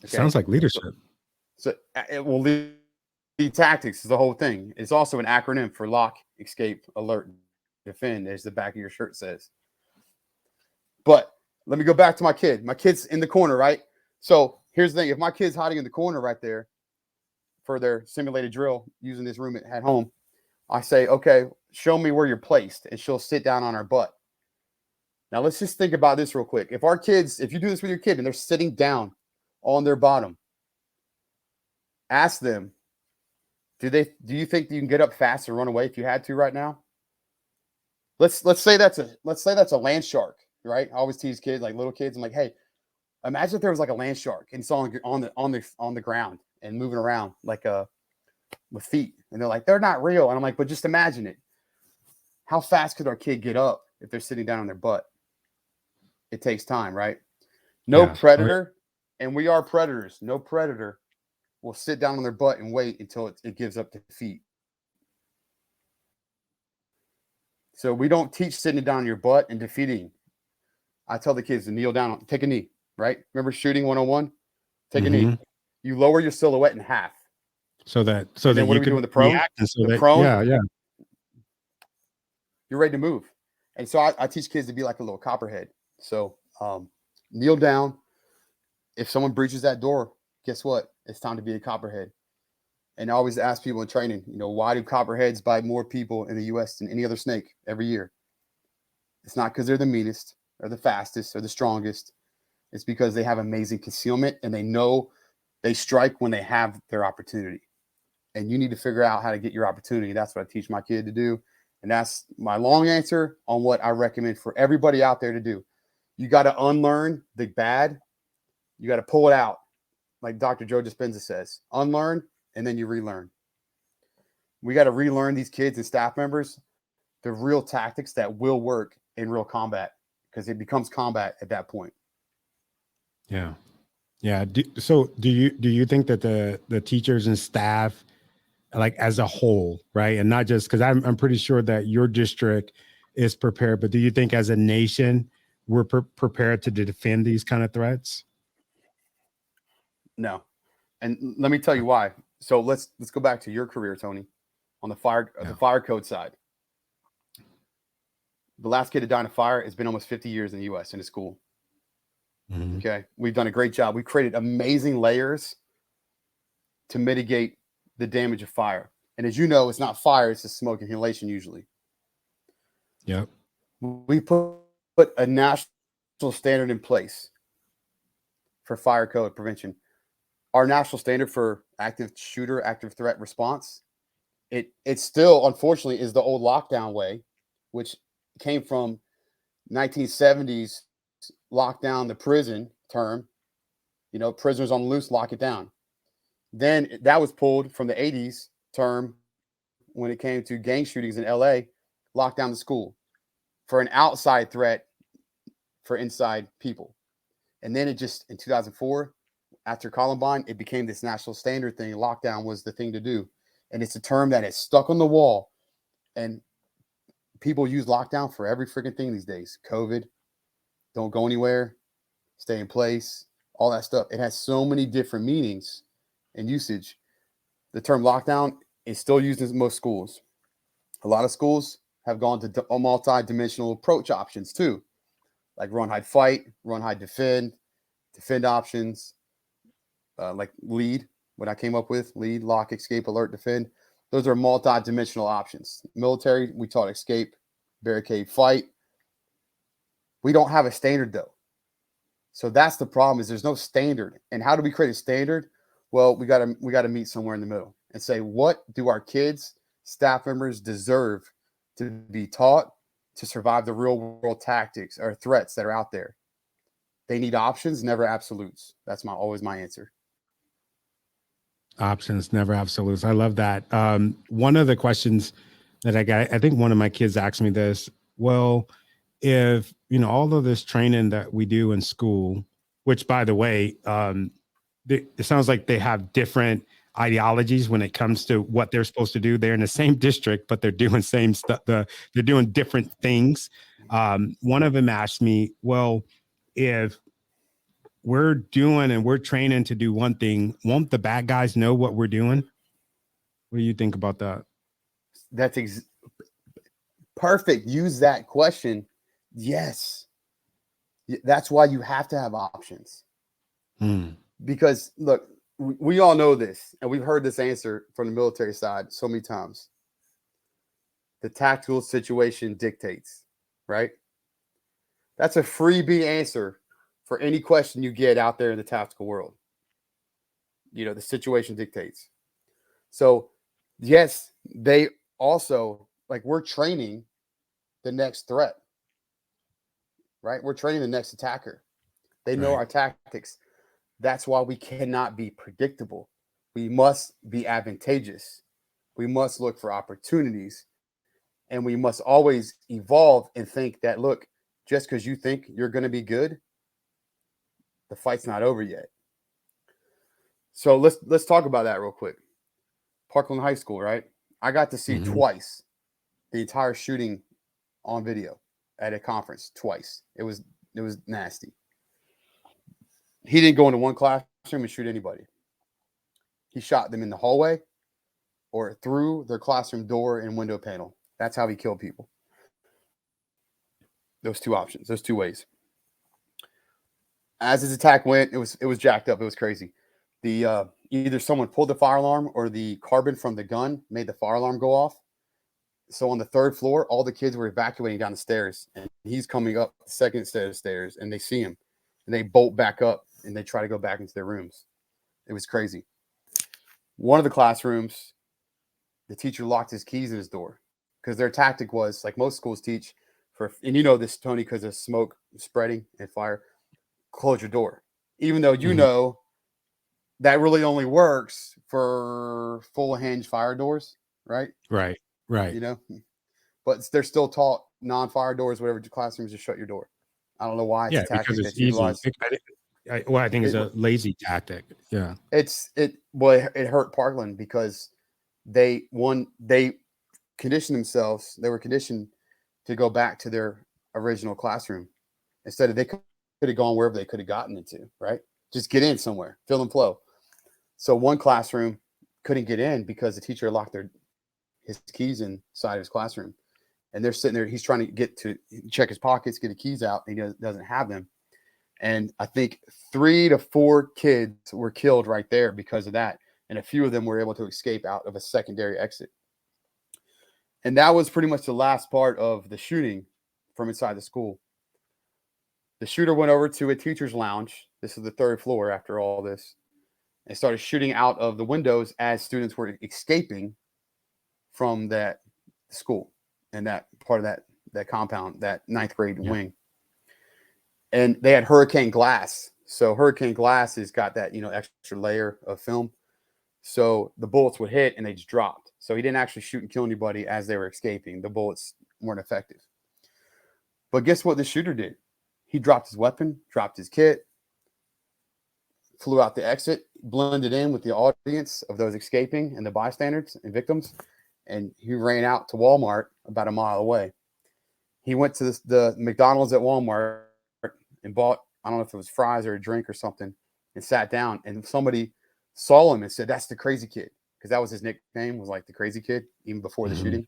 Okay? Sounds like leadership. So it will lead tactics is the whole thing. It's also an acronym for lock, escape, alert, defend, as the back of your shirt says. But let me go back to my kid. My kid's in the corner, right? So here's the thing. If my kid's hiding in the corner right there for their simulated drill using this room at home, I say, okay, show me where you're placed. And she'll sit down on her butt. Now let's just think about this real quick. If you do this with your kid and they're sitting down on their bottom, ask them, do you think you can get up fast and run away if you had to right now? Let's say that's a land shark, right? I always tease kids, like little kids. I'm like, hey, imagine if there was like a land shark and it's on the ground and moving around like with feet. And they're like, they're not real. And I'm like, but just imagine it. How fast could our kid get up if they're sitting down on their butt? It takes time, right? No predator, and we are predators. No predator will sit down on their butt and wait until it gives up defeat. So we don't teach sitting down on your butt and defeating. I tell the kids to kneel down, take a knee, right? Remember shooting 101? Take a knee. You lower your silhouette in half. So that And then what you do we could do in the prone? react, and so The that prone, yeah. you're ready to move. And so I teach kids to be like a little copperhead. So kneel down. If someone breaches that door, guess what? It's time to be a copperhead. And I always ask people in training, why do copperheads bite more people in the U.S. than any other snake every year? It's not because they're the meanest or the fastest or the strongest. It's because they have amazing concealment and they know they strike when they have their opportunity. And you need to figure out how to get your opportunity. That's what I teach my kid to do. And that's my long answer on what I recommend for everybody out there to do. You got to unlearn the bad. You got to pull it out. Like Dr. Joe Dispenza says, unlearn, and then you relearn. We got to relearn these kids and staff members the real tactics that will work in real combat, because it becomes combat at that point. Yeah. Yeah. So do you think that the teachers and staff, like as a whole, right, and not just because I'm pretty sure that your district is prepared, but do you think as a nation we're prepared to defend these kind of threats? No. And let me tell you why. So let's go back to your career, Tony, on the fire code side. The last kid to die in a fire has been almost 50 years in the U.S. in a school. Mm-hmm. Okay. We've done a great job. We've created amazing layers to mitigate the damage of fire. And as you know, it's not fire, it's just smoke inhalation usually. Yep. We put a national standard in place for fire code prevention. Our national standard for active shooter, active threat response, it still, unfortunately, is the old lockdown way, which came from 1970s lockdown the prison term. Prisoners on the loose, lock it down. Then that was pulled from the 80s term when it came to gang shootings in LA, lock down the school for an outside threat for inside people. And then it just, in 2004, after Columbine, it became this national standard thing. Lockdown was the thing to do. And it's a term that is stuck on the wall. And people use lockdown for every freaking thing these days. COVID, don't go anywhere, stay in place, all that stuff. It has so many different meanings and usage. The term lockdown is still used in most schools. A lot of schools have gone to multi-dimensional approach options too, like run, hide, fight, run, hide, defend options, like lead, what I came up with, lead, lock, escape, alert, defend. Those are multi-dimensional options. Military, we taught escape, barricade, fight. We don't have a standard though. So that's the problem, is there's no standard. And how do we create a standard? Well, we got to meet somewhere in the middle and say, what do our kids, staff members deserve to be taught to survive the real world tactics or threats that are out there? They need options, never absolutes. That's always my answer. Options, never absolutes. I love that. One of the questions that I got, I think one of my kids asked me this. Well, if all of this training that we do in school, which by the way, it sounds like they have different ideologies when it comes to what they're supposed to do. They're in the same district, but they're doing same stuff. They're doing different things. One of them asked me, well, if we're doing and we're training to do one thing, won't the bad guys know what we're doing? What do you think about that? That's perfect. Use that question. Yes. That's why you have to have options. Because look, we all know this, and we've heard this answer from the military side so many times. The tactical situation dictates, right? That's a freebie answer for any question you get out there in the tactical world. The situation dictates. So yes, they also, like, we're training the next threat, right? We're training the next attacker. They know our tactics. That's why we cannot be predictable. We must be advantageous. We must look for opportunities. And we must always evolve and think that, look, just because you think you're going to be good, the fight's not over yet. So let's talk about that real quick. Parkland High School, right? I got to see twice the entire shooting on video at a conference, twice. It was nasty. He didn't go into one classroom and shoot anybody. He shot them in the hallway or through their classroom door and window panel. That's how he killed people. Those two options, those two ways. As his attack went, it was jacked up. It was crazy. The either someone pulled the fire alarm or the carbon from the gun made the fire alarm go off. So on the third floor, all the kids were evacuating down the stairs, and he's coming up the second set of stairs, and they see him, and they bolt back up, and they try to go back into their rooms. It was crazy. One of the classrooms, the teacher locked his keys in his door because their tactic was, like most schools teach, and you know this, Tony, because of smoke spreading and fire, close your door. Even though you know that really only works for full hinge fire doors, right? Right. You know, but they're still taught non-fire doors, whatever classrooms, just shut your door. I don't know why. It's a tactic because it's that's easy. utilized. I think it's a lazy tactic. Yeah. It hurt Parkland because they conditioned themselves. They were conditioned to go back to their original classroom instead of they could have gone wherever they could have gotten into, right? Just get in somewhere, fill and flow. So one classroom couldn't get in because the teacher locked his keys inside of his classroom, and they're sitting there. He's trying to get to check his pockets, get the keys out, and he doesn't have them. And I think 3 to 4 kids were killed right there because of that, and a few of them were able to escape out of a secondary exit. And that was pretty much the last part of the shooting from inside the school. The shooter went over to a teacher's lounge. This is the 3rd floor after all this, and started shooting out of the windows as students were escaping from that school and that part of that compound, that 9th grade wing. And they had hurricane glass. So hurricane glass has got that, extra layer of film. So the bullets would hit and they just dropped. So he didn't actually shoot and kill anybody as they were escaping. The bullets weren't effective. But guess what the shooter did? He dropped his weapon, dropped his kit, flew out the exit, blended in with the audience of those escaping and the bystanders and victims. And he ran out to Walmart about a mile away. He went to the McDonald's at Walmart and bought, I don't know if it was fries or a drink or something, and sat down. And somebody saw him and said, "That's the crazy kid," because that was his nickname, was like the crazy kid, even before the shooting.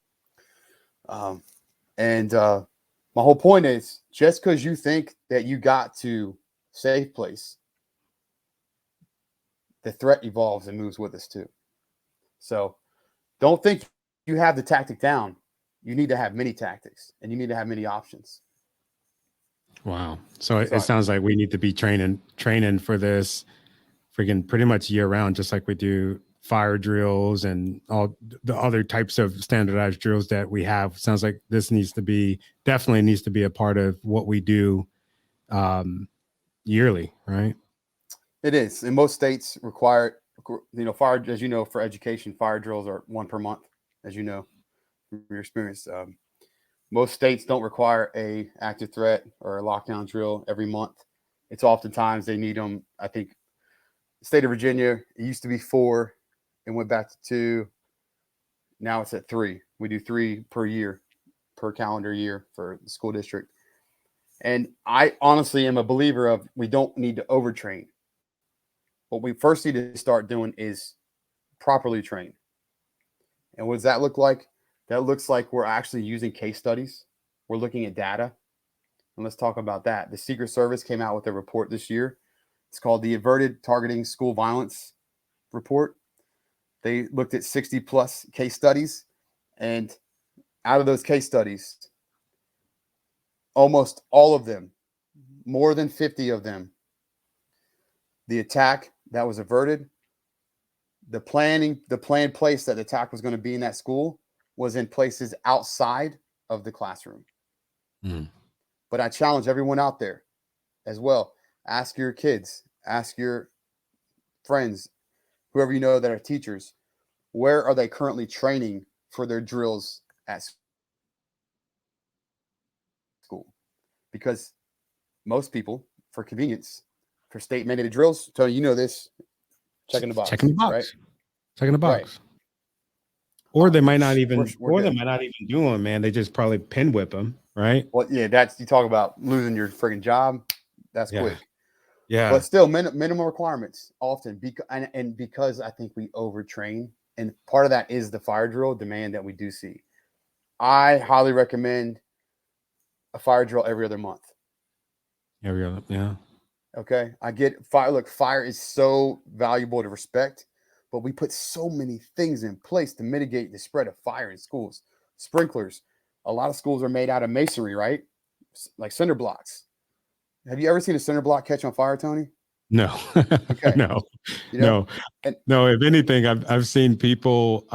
My whole point is, just because you think that you got to safe place, the threat evolves and moves with us too. So don't think you have the tactic down. You need to have many tactics, and you need to have many options. Wow. So it sounds like we need to be training for this freaking pretty much year round, just like we do fire drills and all the other types of standardized drills that we have. Sounds like this definitely needs to be a part of what we do yearly, right? It is. And most states require, fire, as you know, for education, fire drills are 1 per month, as you know, from your experience. Most states don't require a active threat or a lockdown drill every month. It's oftentimes they need them. I think the state of Virginia, it used to be 4 and went back to 2. Now it's at 3. We do 3 per year, per calendar year for the school district. And I honestly am a believer of we don't need to overtrain. What we first need to start doing is properly train. And what does that look like? That looks like we're actually using case studies. We're looking at data. And let's talk about that. The Secret Service came out with a report this year. It's called the Averted Targeting School Violence Report. They looked at 60 plus case studies. And out of those case studies, almost all of them, more than 50 of them, the attack that was averted, the planned place that the attack was going to be in that school was in places outside of the classroom. But I challenge everyone out there as well. Ask your kids, ask your friends, whoever you know that are teachers, where are they currently training for their drills at school? Because most people, for convenience, for state mandated drills, Tony, you know this, checking the box. Checking the box. Right? Checking the box. Right. Or they might not even, we're they might not even do them, man. They just probably pin whip them, right? Well, yeah, that's, you talk about losing your freaking job. That's quick. Yeah. But still, minimum requirements often, because I think we overtrain And part of that is the fire drill demand that we do see. I highly recommend a fire drill every other month. Every other, yeah. Okay. I get fire. Look, fire is so valuable to respect, but we put so many things in place to mitigate the spread of fire in schools. Sprinklers. A lot of schools are made out of masonry, right? Like cinder blocks. Have you ever seen a cinder block catch on fire, Tony? No, Okay. no, You know, no, and no. If anything, I've seen people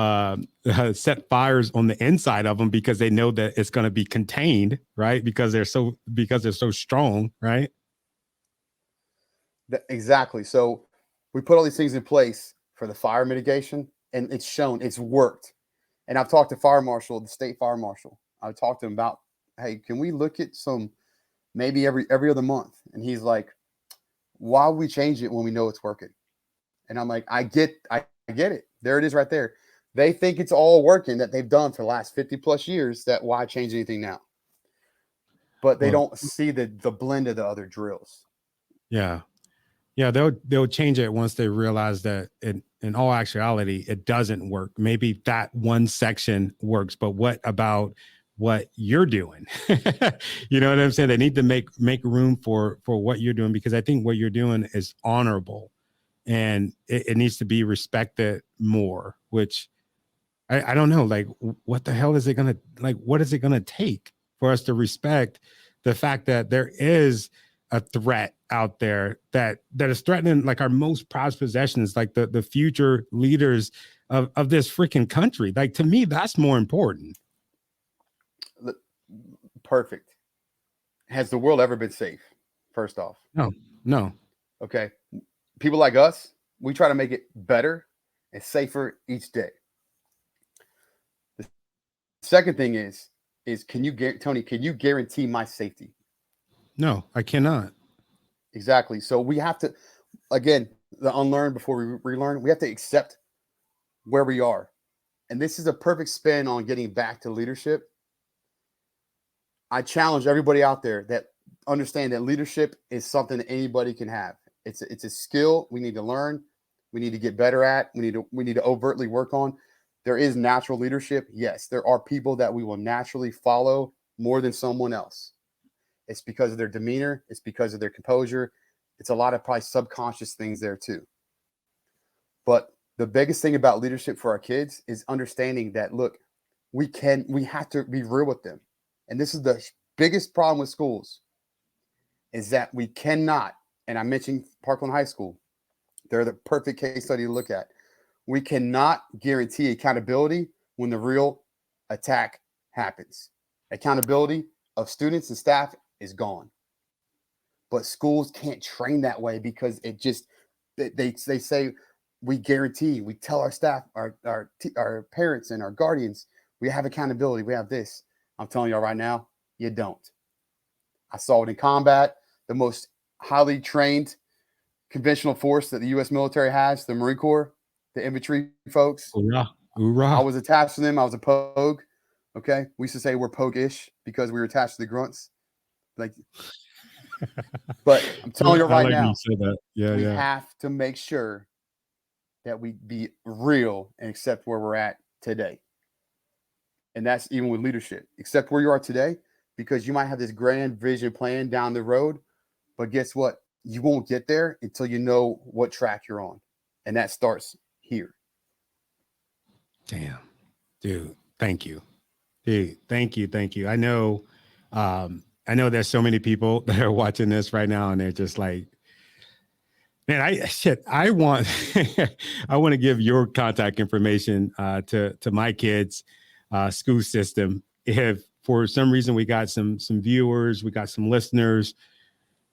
set fires on the inside of them because they know that it's going to be contained, right? Because they're so strong, right? exactly. So we put all these things in place for the fire mitigation, and it's shown it's worked. And I've talked to fire marshal, the state fire marshal. I've talked to him about, hey, can we look at some maybe every other month? And he's like, why would we change it when we know it's working? And I'm like, I get it. There it is right there. They think it's all working that they've done for the last 50 plus years. That why change anything now? But they don't see the blend of the other drills. Yeah. Yeah, they'll change it once they realize that in all actuality, it doesn't work. Maybe that one section works, but what about what you're doing? You know what I'm saying? They need to make room for what you're doing, because I think what you're doing is honorable, and it needs to be respected more, which I don't know. Like, what the hell is it going to, like, what is it going to take for us to respect the fact that there is a threat out there that is threatening like our most prized possessions, like the future leaders of this freaking country? Like, to me, that's more important. Perfect. Has the world ever been safe? First off, No. Okay. People like us, we try to make it better and safer each day. The second thing is can you guarantee my safety? No, I cannot. Exactly. So we have to, again, the unlearn before we relearn. We have to accept where we are. And this is a perfect spin on getting back to leadership. I challenge everybody out there that understand that leadership is something that anybody can have. It's a skill we need to learn. We need to get better at. We need to overtly work on. There is natural leadership. Yes, there are people that we will naturally follow more than someone else. It's because of their demeanor. It's because of their composure. It's a lot of probably subconscious things there too. But the biggest thing about leadership for our kids is understanding that, look, we have to be real with them. And this is the biggest problem with schools, is that we cannot, and I mentioned Parkland High School, they're the perfect case study to look at. We cannot guarantee accountability when the real attack happens. Accountability of students and staff is gone. But schools can't train that way because it just, they say, we guarantee, we tell our staff, our parents and our guardians, we have accountability, we have this. I'm telling y'all right now, you don't. I saw it in combat. The most highly trained conventional force that the U.S. military has, the Marine Corps, the infantry folks. Hoorah. Hoorah. I was attached to them. I was a pogue. Okay. We used to say we're pogue-ish because we were attached to the grunts. Like, but I'm telling you right now, we have to make sure that we be real and accept where we're at today. And that's even with leadership. Accept where you are today, because you might have this grand vision plan down the road, but guess what? You won't get there until you know what track you're on. And that starts here. Damn, dude. Thank you. Dude, thank you. I know there's so many people that are watching this right now, and they're just like, man, I want to give your contact information to my kids' school system. If for some reason we got some viewers, we got some listeners,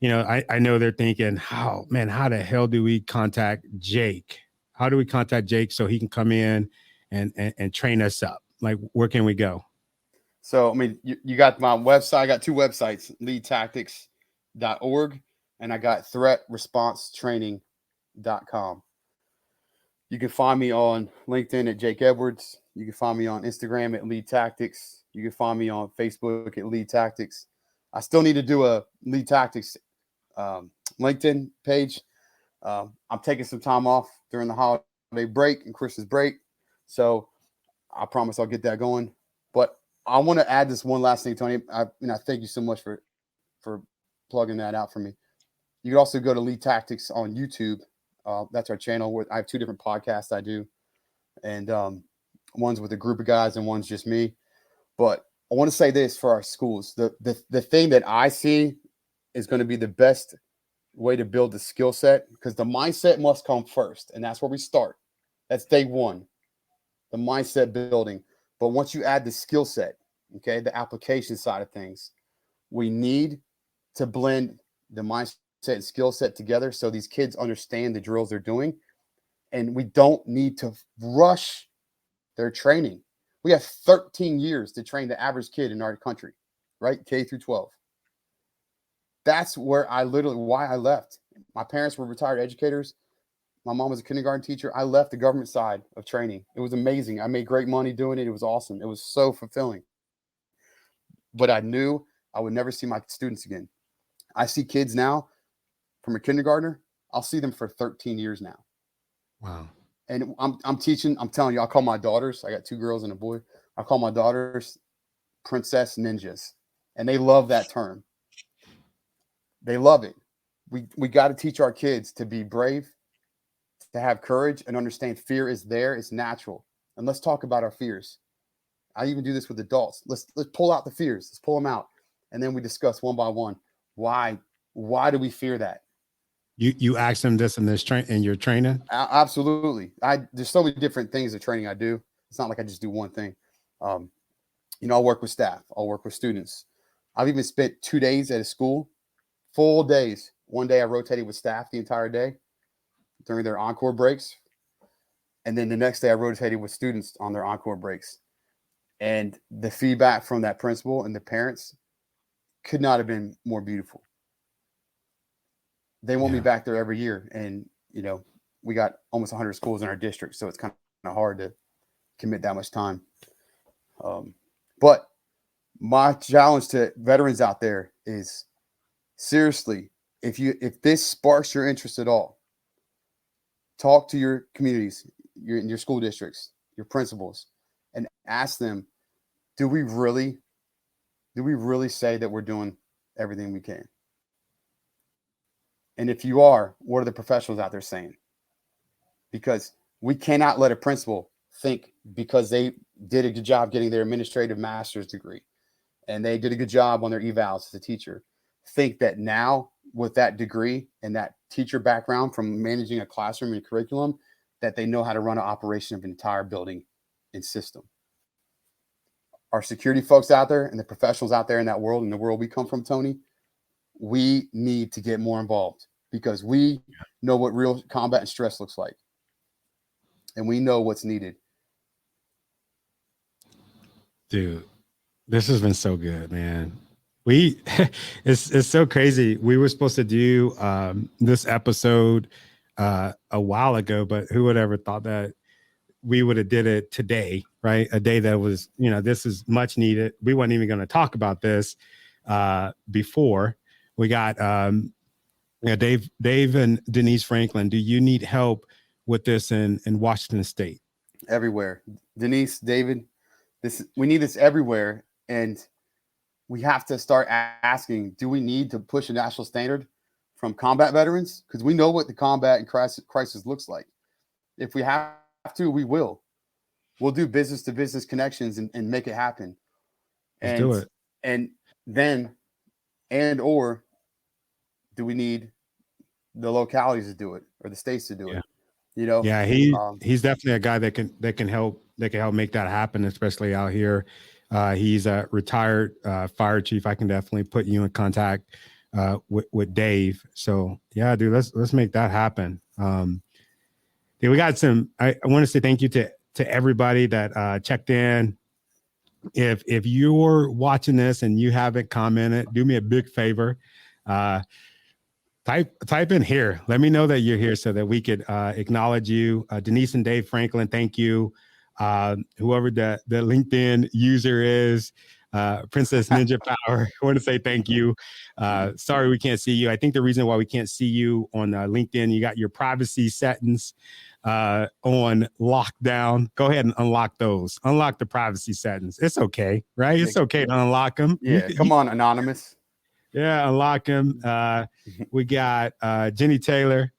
you know, I know they're thinking, how the hell do we contact Jake? How do we contact Jake so he can come in and train us up? Like, where can we go? So, I mean, you got my website. I got two websites, leadtactics.org, and I got threatresponsetraining.com. You can find me on LinkedIn at Jake Edwards. You can find me on Instagram at Lead Tactics. You can find me on Facebook at Lead Tactics. I still need to do a Lead Tactics LinkedIn page. I'm taking some time off during the holiday break and Christmas break. So I promise I'll get that going. But I want to add this one last thing, Tony. I thank you so much for plugging that out for me. You can also go to Lead Tactics on YouTube. That's our channel. Where I have 2 different podcasts I do, and one's with a group of guys and one's just me. But I want to say this for our schools: the thing that I see is going to be the best way to build the skill set, because the mindset must come first, and that's where we start. That's day one, the mindset building. But once you add the skill set, okay, the application side of things, we need to blend the mindset and skill set together so these kids understand the drills they're doing, and we don't need to rush their training. We have 13 years to train the average kid in our country, right? K through 12. That's where why I left. My parents were retired educators. My mom was a kindergarten teacher. I left the government side of training. It was amazing. I made great money doing it. It was awesome. It was so fulfilling. But I knew I would never see my students again. I see kids now from a kindergartner. I'll see them for 13 years now. Wow. And I'm teaching. I'm telling you, I call my daughters. I got 2 girls and a boy. I call my daughters princess ninjas, and they love that term. They love it. We got to teach our kids to be brave, to have courage, and understand fear is there. It's natural. And let's talk about our fears. I even do this with adults. Let's pull out the fears. Let's pull them out, and then we discuss one by one. Why do we fear that? You ask them this in your training? Absolutely. There's so many different things of training I do. It's not like I just do one thing. I'll work with staff. I'll work with students. I've even spent 2 days at a school, full days. One day I rotated with staff the entire day during their encore breaks. And then the next day I rotated with students on their encore breaks. And the feedback from that principal and the parents could not have been more beautiful. They want me back there every year. And, we got almost 100 schools in our district, so it's kind of hard to commit that much time. But my challenge to veterans out there is, seriously, if this sparks your interest at all, talk to your communities, your school districts, your principals, and ask them, do we really say that we're doing everything we can? And if you are, what are the professionals out there saying? Because we cannot let a principal think because they did a good job getting their administrative master's degree and they did a good job on their evals as a teacher, think that now with that degree and that teacher background from managing a classroom and curriculum, that they know how to run an operation of an entire building and system. Our security folks out there and the professionals out there in that world, in the world we come from, Tony, we need to get more involved because we know what real combat and stress looks like. And we know what's needed. Dude, this has been so good, man. It's so crazy. We were supposed to do this episode a while ago, but who would ever thought that we would have did it today, right? A day that was, this is much needed. We weren't even going to talk about this before. We got Dave and Denise Franklin. Do you need help with this in Washington State? Everywhere. Denise, David, we need this everywhere. And we have to start asking, do we need to push a national standard from combat veterans? Because we know what the combat and crisis looks like. If we have to, we will. We'll do business to business connections and make it happen. Let's do it. And then, or do we need the localities to do it or the states to do it? Yeah, he's definitely a guy that can help make that happen, especially out here. He's a retired fire chief. I can definitely put you in contact with Dave. So yeah, dude, let's make that happen. We got some. I want to say thank you to everybody that checked in. If you're watching this and you haven't commented, do me a big favor. Type in here. Let me know that you're here so that we could acknowledge you. Denise and Dave Franklin, thank you. Whoever the LinkedIn user is, Princess Ninja Power. I want to say thank you. Sorry we can't see you. I think the reason why we can't see you on LinkedIn, you got your privacy settings on lockdown. Go ahead and unlock those. Unlock the privacy settings. It's okay, right? It's okay to unlock them. Yeah, come on, anonymous. Yeah, unlock them. We got Jenny Taylor.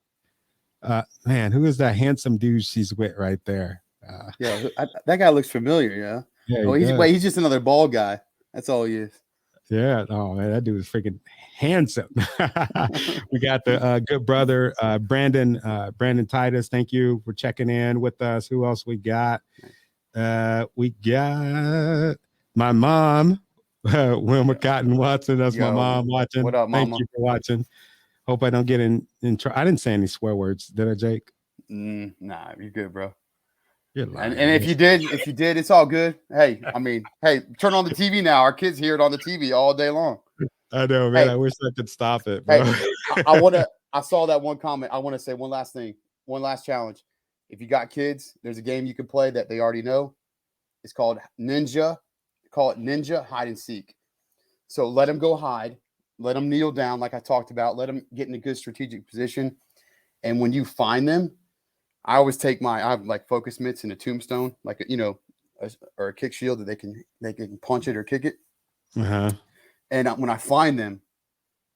Man, who is that handsome dude she's with right there? Yeah, that guy looks familiar. Yeah. Yeah, He's just another bald guy. That's all he is. Yeah. Oh man, that dude is freaking handsome. We got the good brother Brandon Titus. Thank you for checking in with us. Who else we got? We got my mom, Wilma Cotton Watson. That's my mom watching. What up, Mama? Thank you for watching. Hope I don't get in trouble. I didn't say any swear words, did I, Jake? Nah, you're good, bro. You're lying, and if you did, it's all good. Hey, I mean, hey, turn on the TV now. Our kids hear it on the TV all day long. I know, man. Hey, I wish I could stop it, bro. Hey, I saw that one comment. I want to say one last thing, one last challenge. If you got kids, there's a game you can play that they already know. It's called Ninja. Call it Ninja Hide and Seek. So let them go hide. Let them kneel down, like I talked about. Let them get in a good strategic position. And when you find them, I always take I have like focus mitts and a tombstone, like or a kick shield that they can punch it or kick it. Uh-huh. And when I find them,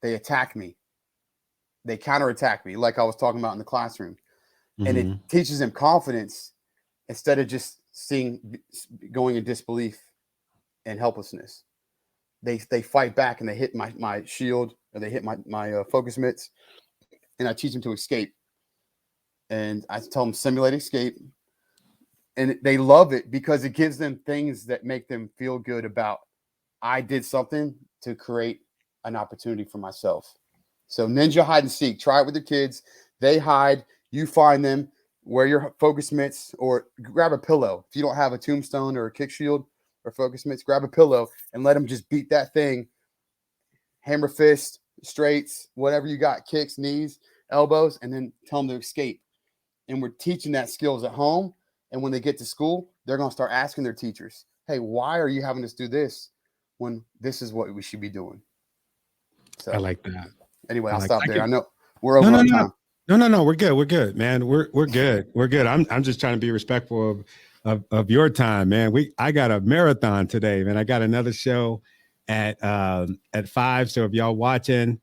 they attack me. They counterattack me, like I was talking about in the classroom. Mm-hmm. And it teaches them confidence instead of just going in disbelief and helplessness. They fight back and they hit my shield, or they hit my focus mitts, and I teach them to escape. And I tell them simulate escape, and they love it because it gives them things that make them feel good about I did something to create an opportunity for myself. So Ninja Hide and Seek, try it with the kids. They hide, you find them, wear your focus mitts, or grab a pillow. If you don't have a tombstone or a kick shield or focus mitts, grab a pillow and let them just beat that thing. Hammer fist, straights, whatever you got, kicks, knees, elbows, and then tell them to escape. And we're teaching that skills at home. And when they get to school, they're going to start asking their teachers, hey, why are you having us do this when this is what we should be doing? So I like that. Anyway, I'll stop there. I know we're over on time. No. We're good. We're good, man. We're good. We're good. I'm just trying to be respectful of your time, man. I got a marathon today, man. I got another show at 5. So if y'all watching,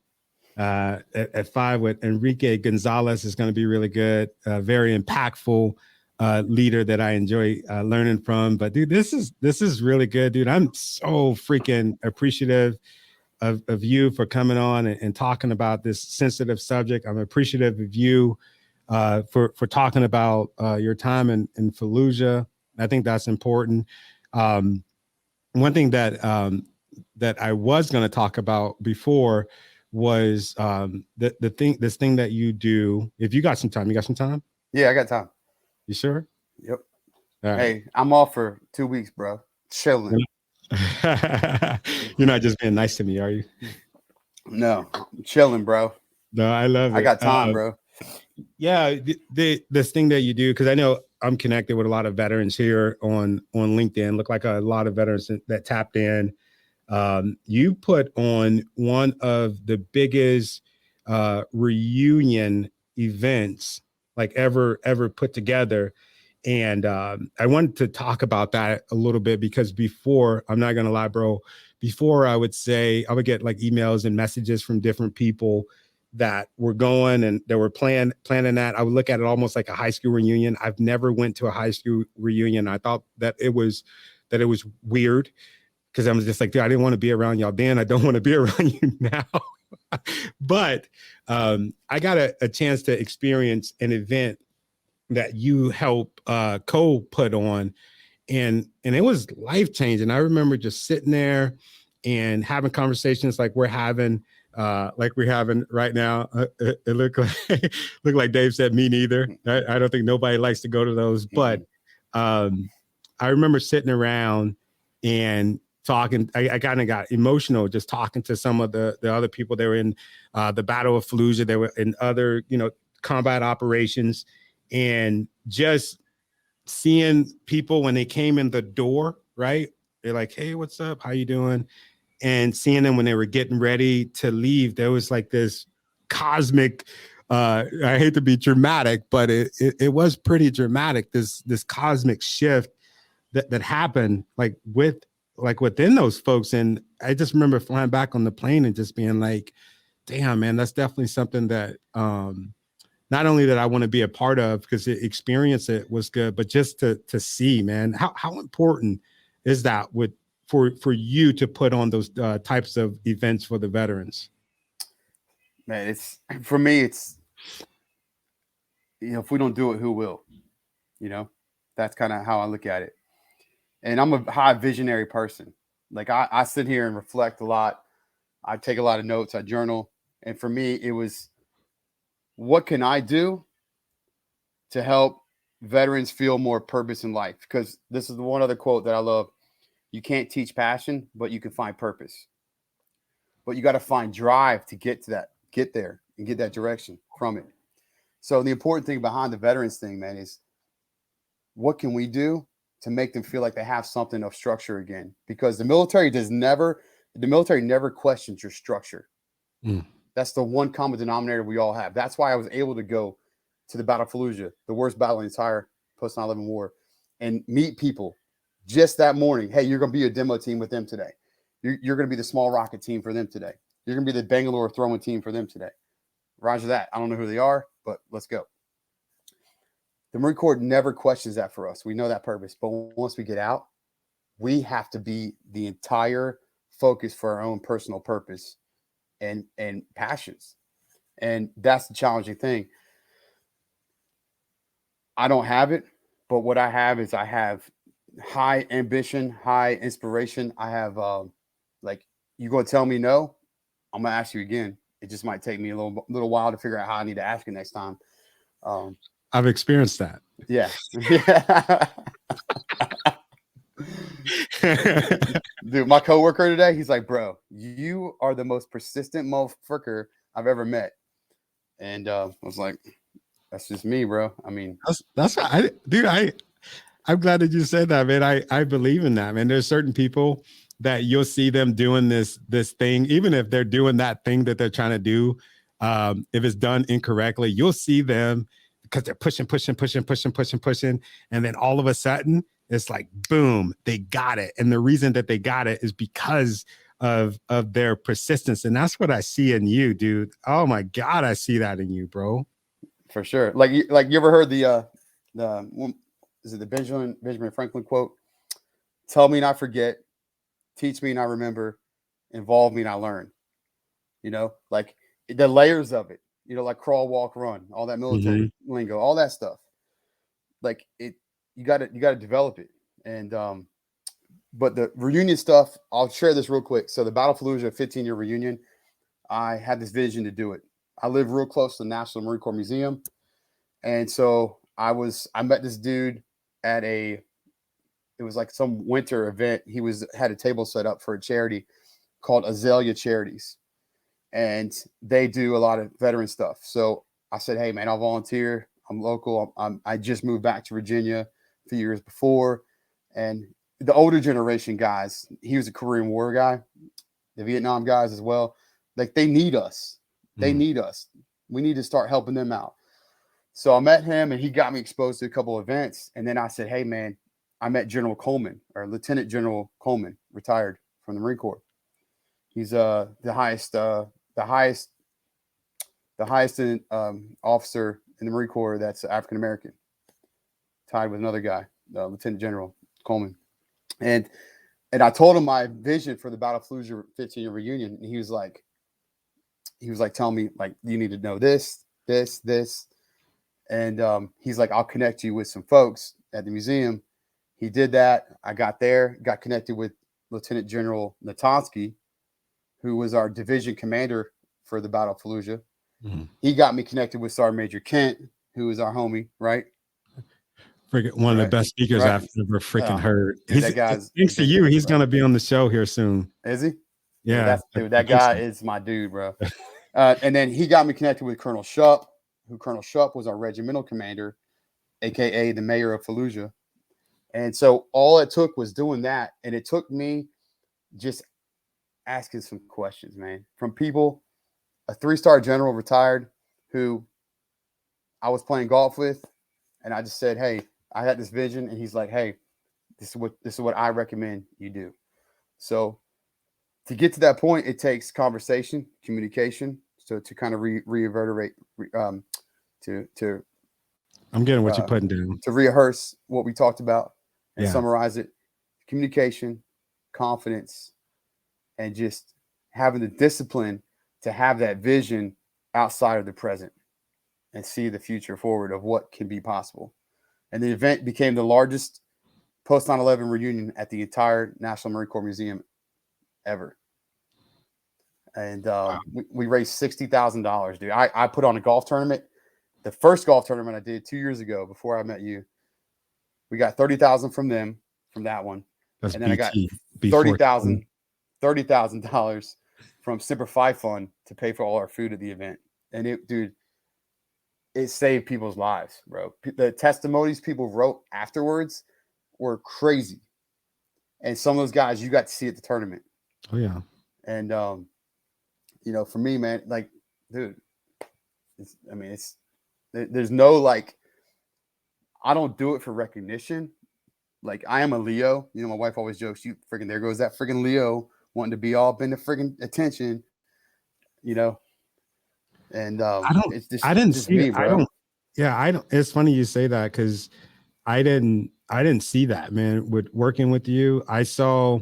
at 5 with Enrique Gonzalez is going to be really good. Very impactful leader that I enjoy learning from. But dude, this is really good, dude. I'm so freaking appreciative of you for coming on and talking about this sensitive subject. I'm appreciative of you for talking about your time in Fallujah. I think that's important. One thing that I was going to talk about before was this thing that you do. If you got some time, Yeah, I got time. You sure? Yep. All right. Hey, I'm off for 2 weeks, bro. Chilling. You're not just being nice to me, are you? No, I'm chilling, bro. No, I love it. I got time, bro. Yeah, this thing that you do, because I know I'm connected with a lot of veterans here on LinkedIn. Look like a lot of veterans that tapped in. You put on one of the biggest reunion events like ever put together. And I wanted to talk about that a little bit because before, I'm not going to lie, bro, before I would get like emails and messages from different people that were going and they were planning that. I would look at it almost like a high school reunion. I've never went to a high school reunion. I thought that it was weird because I was just like, dude, I didn't want to be around y'all then. I don't want to be around you now. But I got a chance to experience an event that you help put on, and it was life-changing. I remember just sitting there and having conversations like we're having right now. It looked like Dave said, me neither. I don't think nobody likes to go to those, but I remember sitting around and talking. I kind of got emotional just talking to some of the other people. They were in the Battle of Fallujah. They were in other, combat operations, and just seeing people when they came in the door, right? They're like, hey, what's up? How you doing? And seeing them when they were getting ready to leave, there was like this cosmic, I hate to be dramatic, but it was pretty dramatic. This cosmic shift that happened within those folks. And I just remember flying back on the plane and just being like, damn, man, that's definitely something that not only that I want to be a part of because the experience it was good, but just to see, man, how important is that for you to put on those types of events for the veterans? Man, it's for me, it's, if we don't do it, who will? That's kind of how I look at it. And I'm a high visionary person. Like I sit here and reflect a lot. I take a lot of notes. I journal. And for me, it was, what can I do to help veterans feel more purpose in life? Because this is the one other quote that I love. You can't teach passion, but you can find purpose. But you got to find drive to get there and get that direction from it. So the important thing behind the veterans thing, man, is what can we do to make them feel like they have something of structure again? Because the military never questions your structure. That's the one common denominator we all have. That's why I was able to go to the Battle of Fallujah, the worst battle in the entire post 9/11 war, and meet people just that morning. Hey, you're going to be a demo team with them today. You're going to be the small rocket team for them today. You're going to be the Bangalore throwing team for them today. Roger that. I don't know who they are, but let's go. The Marine Corps never questions that for us. We know that purpose. But once we get out, we have to be the entire focus for our own personal purpose and passions. And that's the challenging thing. I don't have it, but what I have is I have high ambition, high inspiration. I have you're going to tell me no, I'm going to ask you again. It just might take me a little while to figure out how I need to ask you next time. I've experienced that. Yeah. Dude, my coworker today, he's like, bro, you are the most persistent motherfucker I've ever met. And I was like, that's just me, bro. I mean, that's I'm glad that you said that, man. I believe in that, man. There's certain people that you'll see them doing this thing, even if they're doing that thing that they're trying to do. If it's done incorrectly, you'll see them because they're pushing. And then all of a sudden it's like, boom, they got it. And the reason that they got it is because of their persistence. And that's what I see in you, dude. Oh my God, I see that in you, bro. For sure. Like you ever heard the Benjamin Franklin quote? Tell me and I forget, teach me and I remember, involve me and I learn. Like the layers of it, like crawl, walk, run, all that military lingo, all that stuff. Like you got to develop it. And but the reunion stuff, I'll share this real quick. So the Battle of Fallujah 15-year reunion, I had this vision to do it. I live real close to the National Marine Corps Museum. And so I met this dude at it was like some winter event. He had a table set up for a charity called Azalea Charities. And they do a lot of veteran stuff. So I said, hey man, I'll volunteer. I'm local. I just moved back to Virginia a few years before. And the older generation guys, he was a Korean War guy, the Vietnam guys as well. Like they need us. They need us. We need to start helping them out. So I met him and he got me exposed to a couple of events. And then I said, hey man, I met General Coleman, or Lieutenant General Coleman, retired from the Marine Corps. He's the highest officer in the Marine Corps that's African American, tied with another guy, Lieutenant General Coleman. And I told him my vision for the Battle of Fallujah 15-year reunion, and he was like telling me, like, you need to know this. And he's like, I'll connect you with some folks at the museum. He did that. I got there, got connected with Lieutenant General Natonsky, who was our division commander for the Battle of Fallujah. He got me connected with Sergeant Major Kent, who is our homie, right? One of the best speakers I've ever freaking heard. Thanks to you, he's going to be on the show here soon. Is he? Yeah. That guy is my dude, bro. And then he got me connected with Colonel Shupp, Colonel Shupp was our regimental commander, AKA the mayor of Fallujah. And so all it took was doing that. And it took me just asking some questions, man, from people, a 3-star general retired who I was playing golf with. And I just said, hey, I had this vision. And he's like, hey, this is what I recommend you do. So to get to that point, it takes conversation, communication. So to kind of reverberate, to I'm getting what you're putting down. to rehearse what we talked about and Yeah. summarize it. Communication, confidence, and just having the discipline to have that vision outside of the present and see the future forward of what can be possible. And the event became the largest post 9/11 reunion at the entire National Marine Corps Museum ever. And we raised $60,000, dude. I put on a golf tournament. The first golf tournament I did 2 years ago before I met you, we got 30,000 from them, from that one. That's and then BT, I got $30,000 from Semper Fi Fund to pay for all our food at the event. And it saved people's lives, bro. The testimonies people wrote afterwards were crazy. And some of those guys you got to see at the tournament. Oh yeah. And for me, man, like, dude, there's no, like, I don't do it for recognition. Like, I am a Leo. My wife always jokes, you freaking, there goes that freaking Leo wanting to be all up in the freaking attention, and I didn't see me, bro. I don't, it's funny you say that, because I didn't see that, man. With working with you, I saw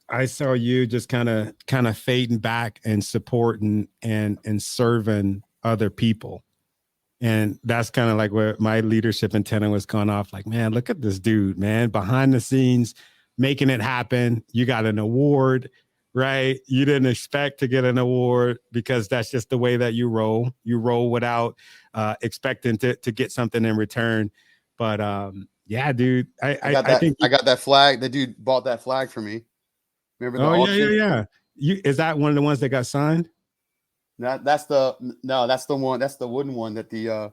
you just kind of fading back and supporting and serving other people. And that's kind of like where my leadership antenna was going off. Like, man, look at this dude, man, behind the scenes, making it happen. You got an award, right? You didn't expect to get an award because that's just the way that you roll. You roll without expecting to get something in return. But yeah, dude, I think I got that flag. The dude bought that flag for me. Remember the auction? Yeah. Is that one of the ones that got signed? That's the one. That's the wooden one that the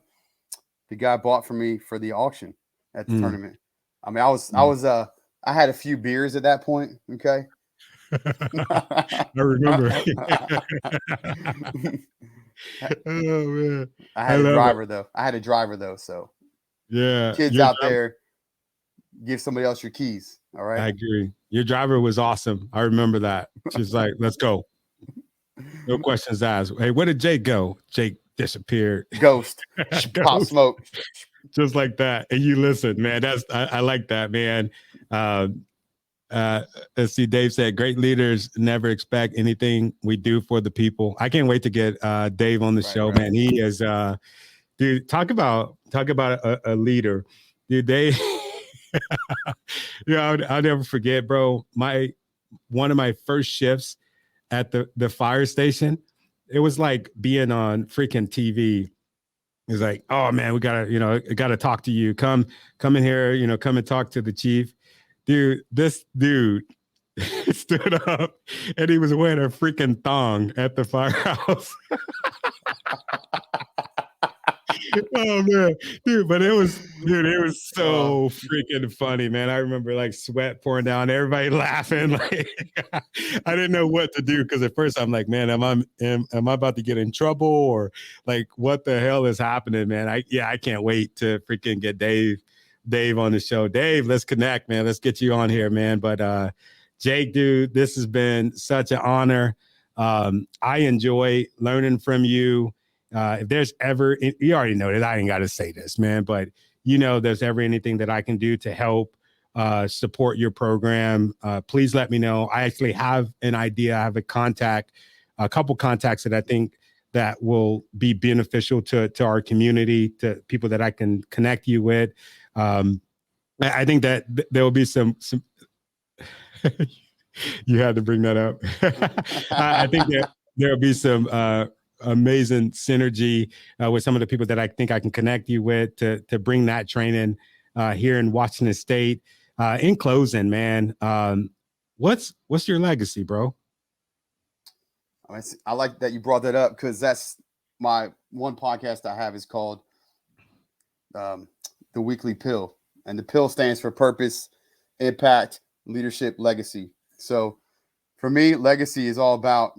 guy bought for me for the auction at the tournament. I mean, I had a few beers at that point. Okay. I remember. Oh man. I had a driver though. So yeah, kids out there, give somebody else your keys. All right. I agree. Your driver was awesome. I remember that. She's like, let's go. No questions asked. Hey, where did Jake go? Jake disappeared. Ghost. Pop smoke. Just like that. And you listen, man. I like that, man. Let's see. Dave said, great leaders never expect anything we do for the people. I can't wait to get Dave on the show, man. He is dude, talk about a leader. Dude, they I'll never forget, bro. One of my first shifts at the fire station, it was like being on freaking TV. It's like, oh man, we gotta talk to you. Come in here, come and talk to the chief. Dude, this dude stood up and he was wearing a freaking thong at the firehouse. Oh man, dude, but it was so freaking funny, man. I remember like sweat pouring down, everybody laughing. Like I didn't know what to do, because at first I'm like, man, am I about to get in trouble, or like what the hell is happening, man? I can't wait to freaking get Dave on the show. Dave, let's connect, man. Let's get you on here, man. But Jake, dude, this has been such an honor. I enjoy learning from you. If there's ever, you already know that I ain't got to say this, man, but there's ever anything that I can do to help support your program, please let me know. I actually have an idea. I have a couple contacts that I think that will be beneficial to our community, to people that I can connect you with. I think that there will be some you had to bring that up. I think that there'll be some amazing synergy with some of the people that I think I can connect you with to bring that training here in Washington State. In closing, man, what's your legacy, bro? I like that you brought that up, because that's my one podcast I have is called The Weekly Pill. And the PIL stands for purpose, impact, leadership, legacy. So for me, legacy is all about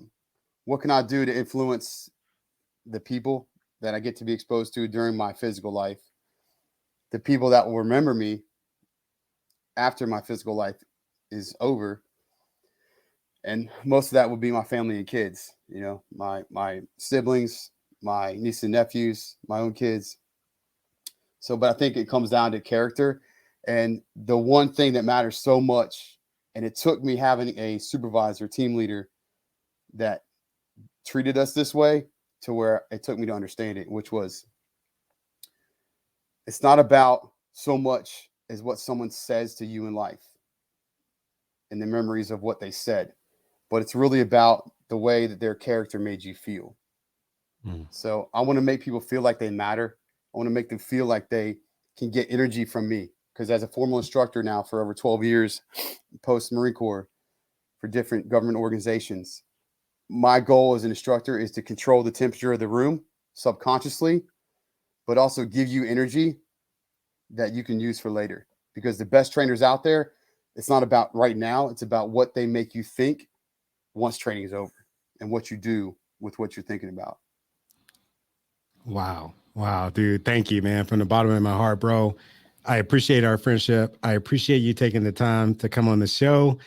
what can I do to influence the people that I get to be exposed to during my physical life, the people that will remember me after my physical life is over. And most of that will be my family and kids, you know, my siblings, my nieces and nephews, my own kids. So, but I think it comes down to character. And the one thing that matters so much, and it took me having a supervisor, team leader that treated us this way to where it took me to understand it, which was it's not about so much as what someone says to you in life and the memories of what they said, but it's really about the way that their character made you feel. So I want to make people feel like they matter. I want to make them feel like they can get energy from me, because as a formal instructor now for over 12 years, post Marine Corps for different government organizations, my goal as an instructor is to control the temperature of the room subconsciously, but also give you energy that you can use for later. Because the best trainers out there, it's not about right now. It's about what they make you think once training is over and what you do with what you're thinking about. Wow. Wow, dude. Thank you, man. From the bottom of my heart, bro. I appreciate our friendship. I appreciate you taking the time to come on the show.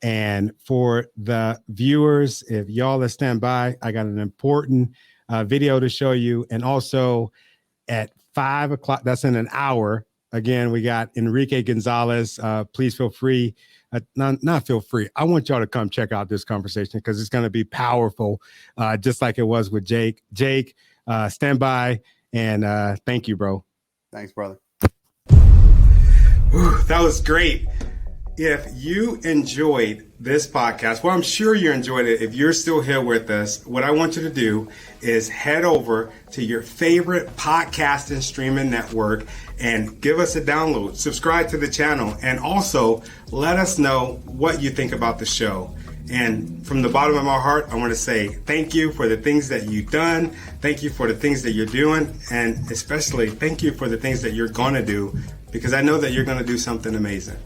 And for the viewers, if y'all are stand by, I got an important video to show you. And also at 5 o'clock, that's in an hour. Again, we got Enrique Gonzalez. Please feel free. Not feel free. I want y'all to come check out this conversation because it's going to be powerful, just like it was with Jake. Jake, stand by. And thank you, bro. Thanks, brother. Whew, that was great. If you enjoyed this podcast, well, I'm sure you enjoyed it. If you're still here with us, what I want you to do is head over to your favorite podcast and streaming network and give us a download, subscribe to the channel, and also let us know what you think about the show. And from the bottom of my heart, I want to say thank you for the things that you've done. Thank you for the things that you're doing. And especially thank you for the things that you're going to do, because I know that you're going to do something amazing.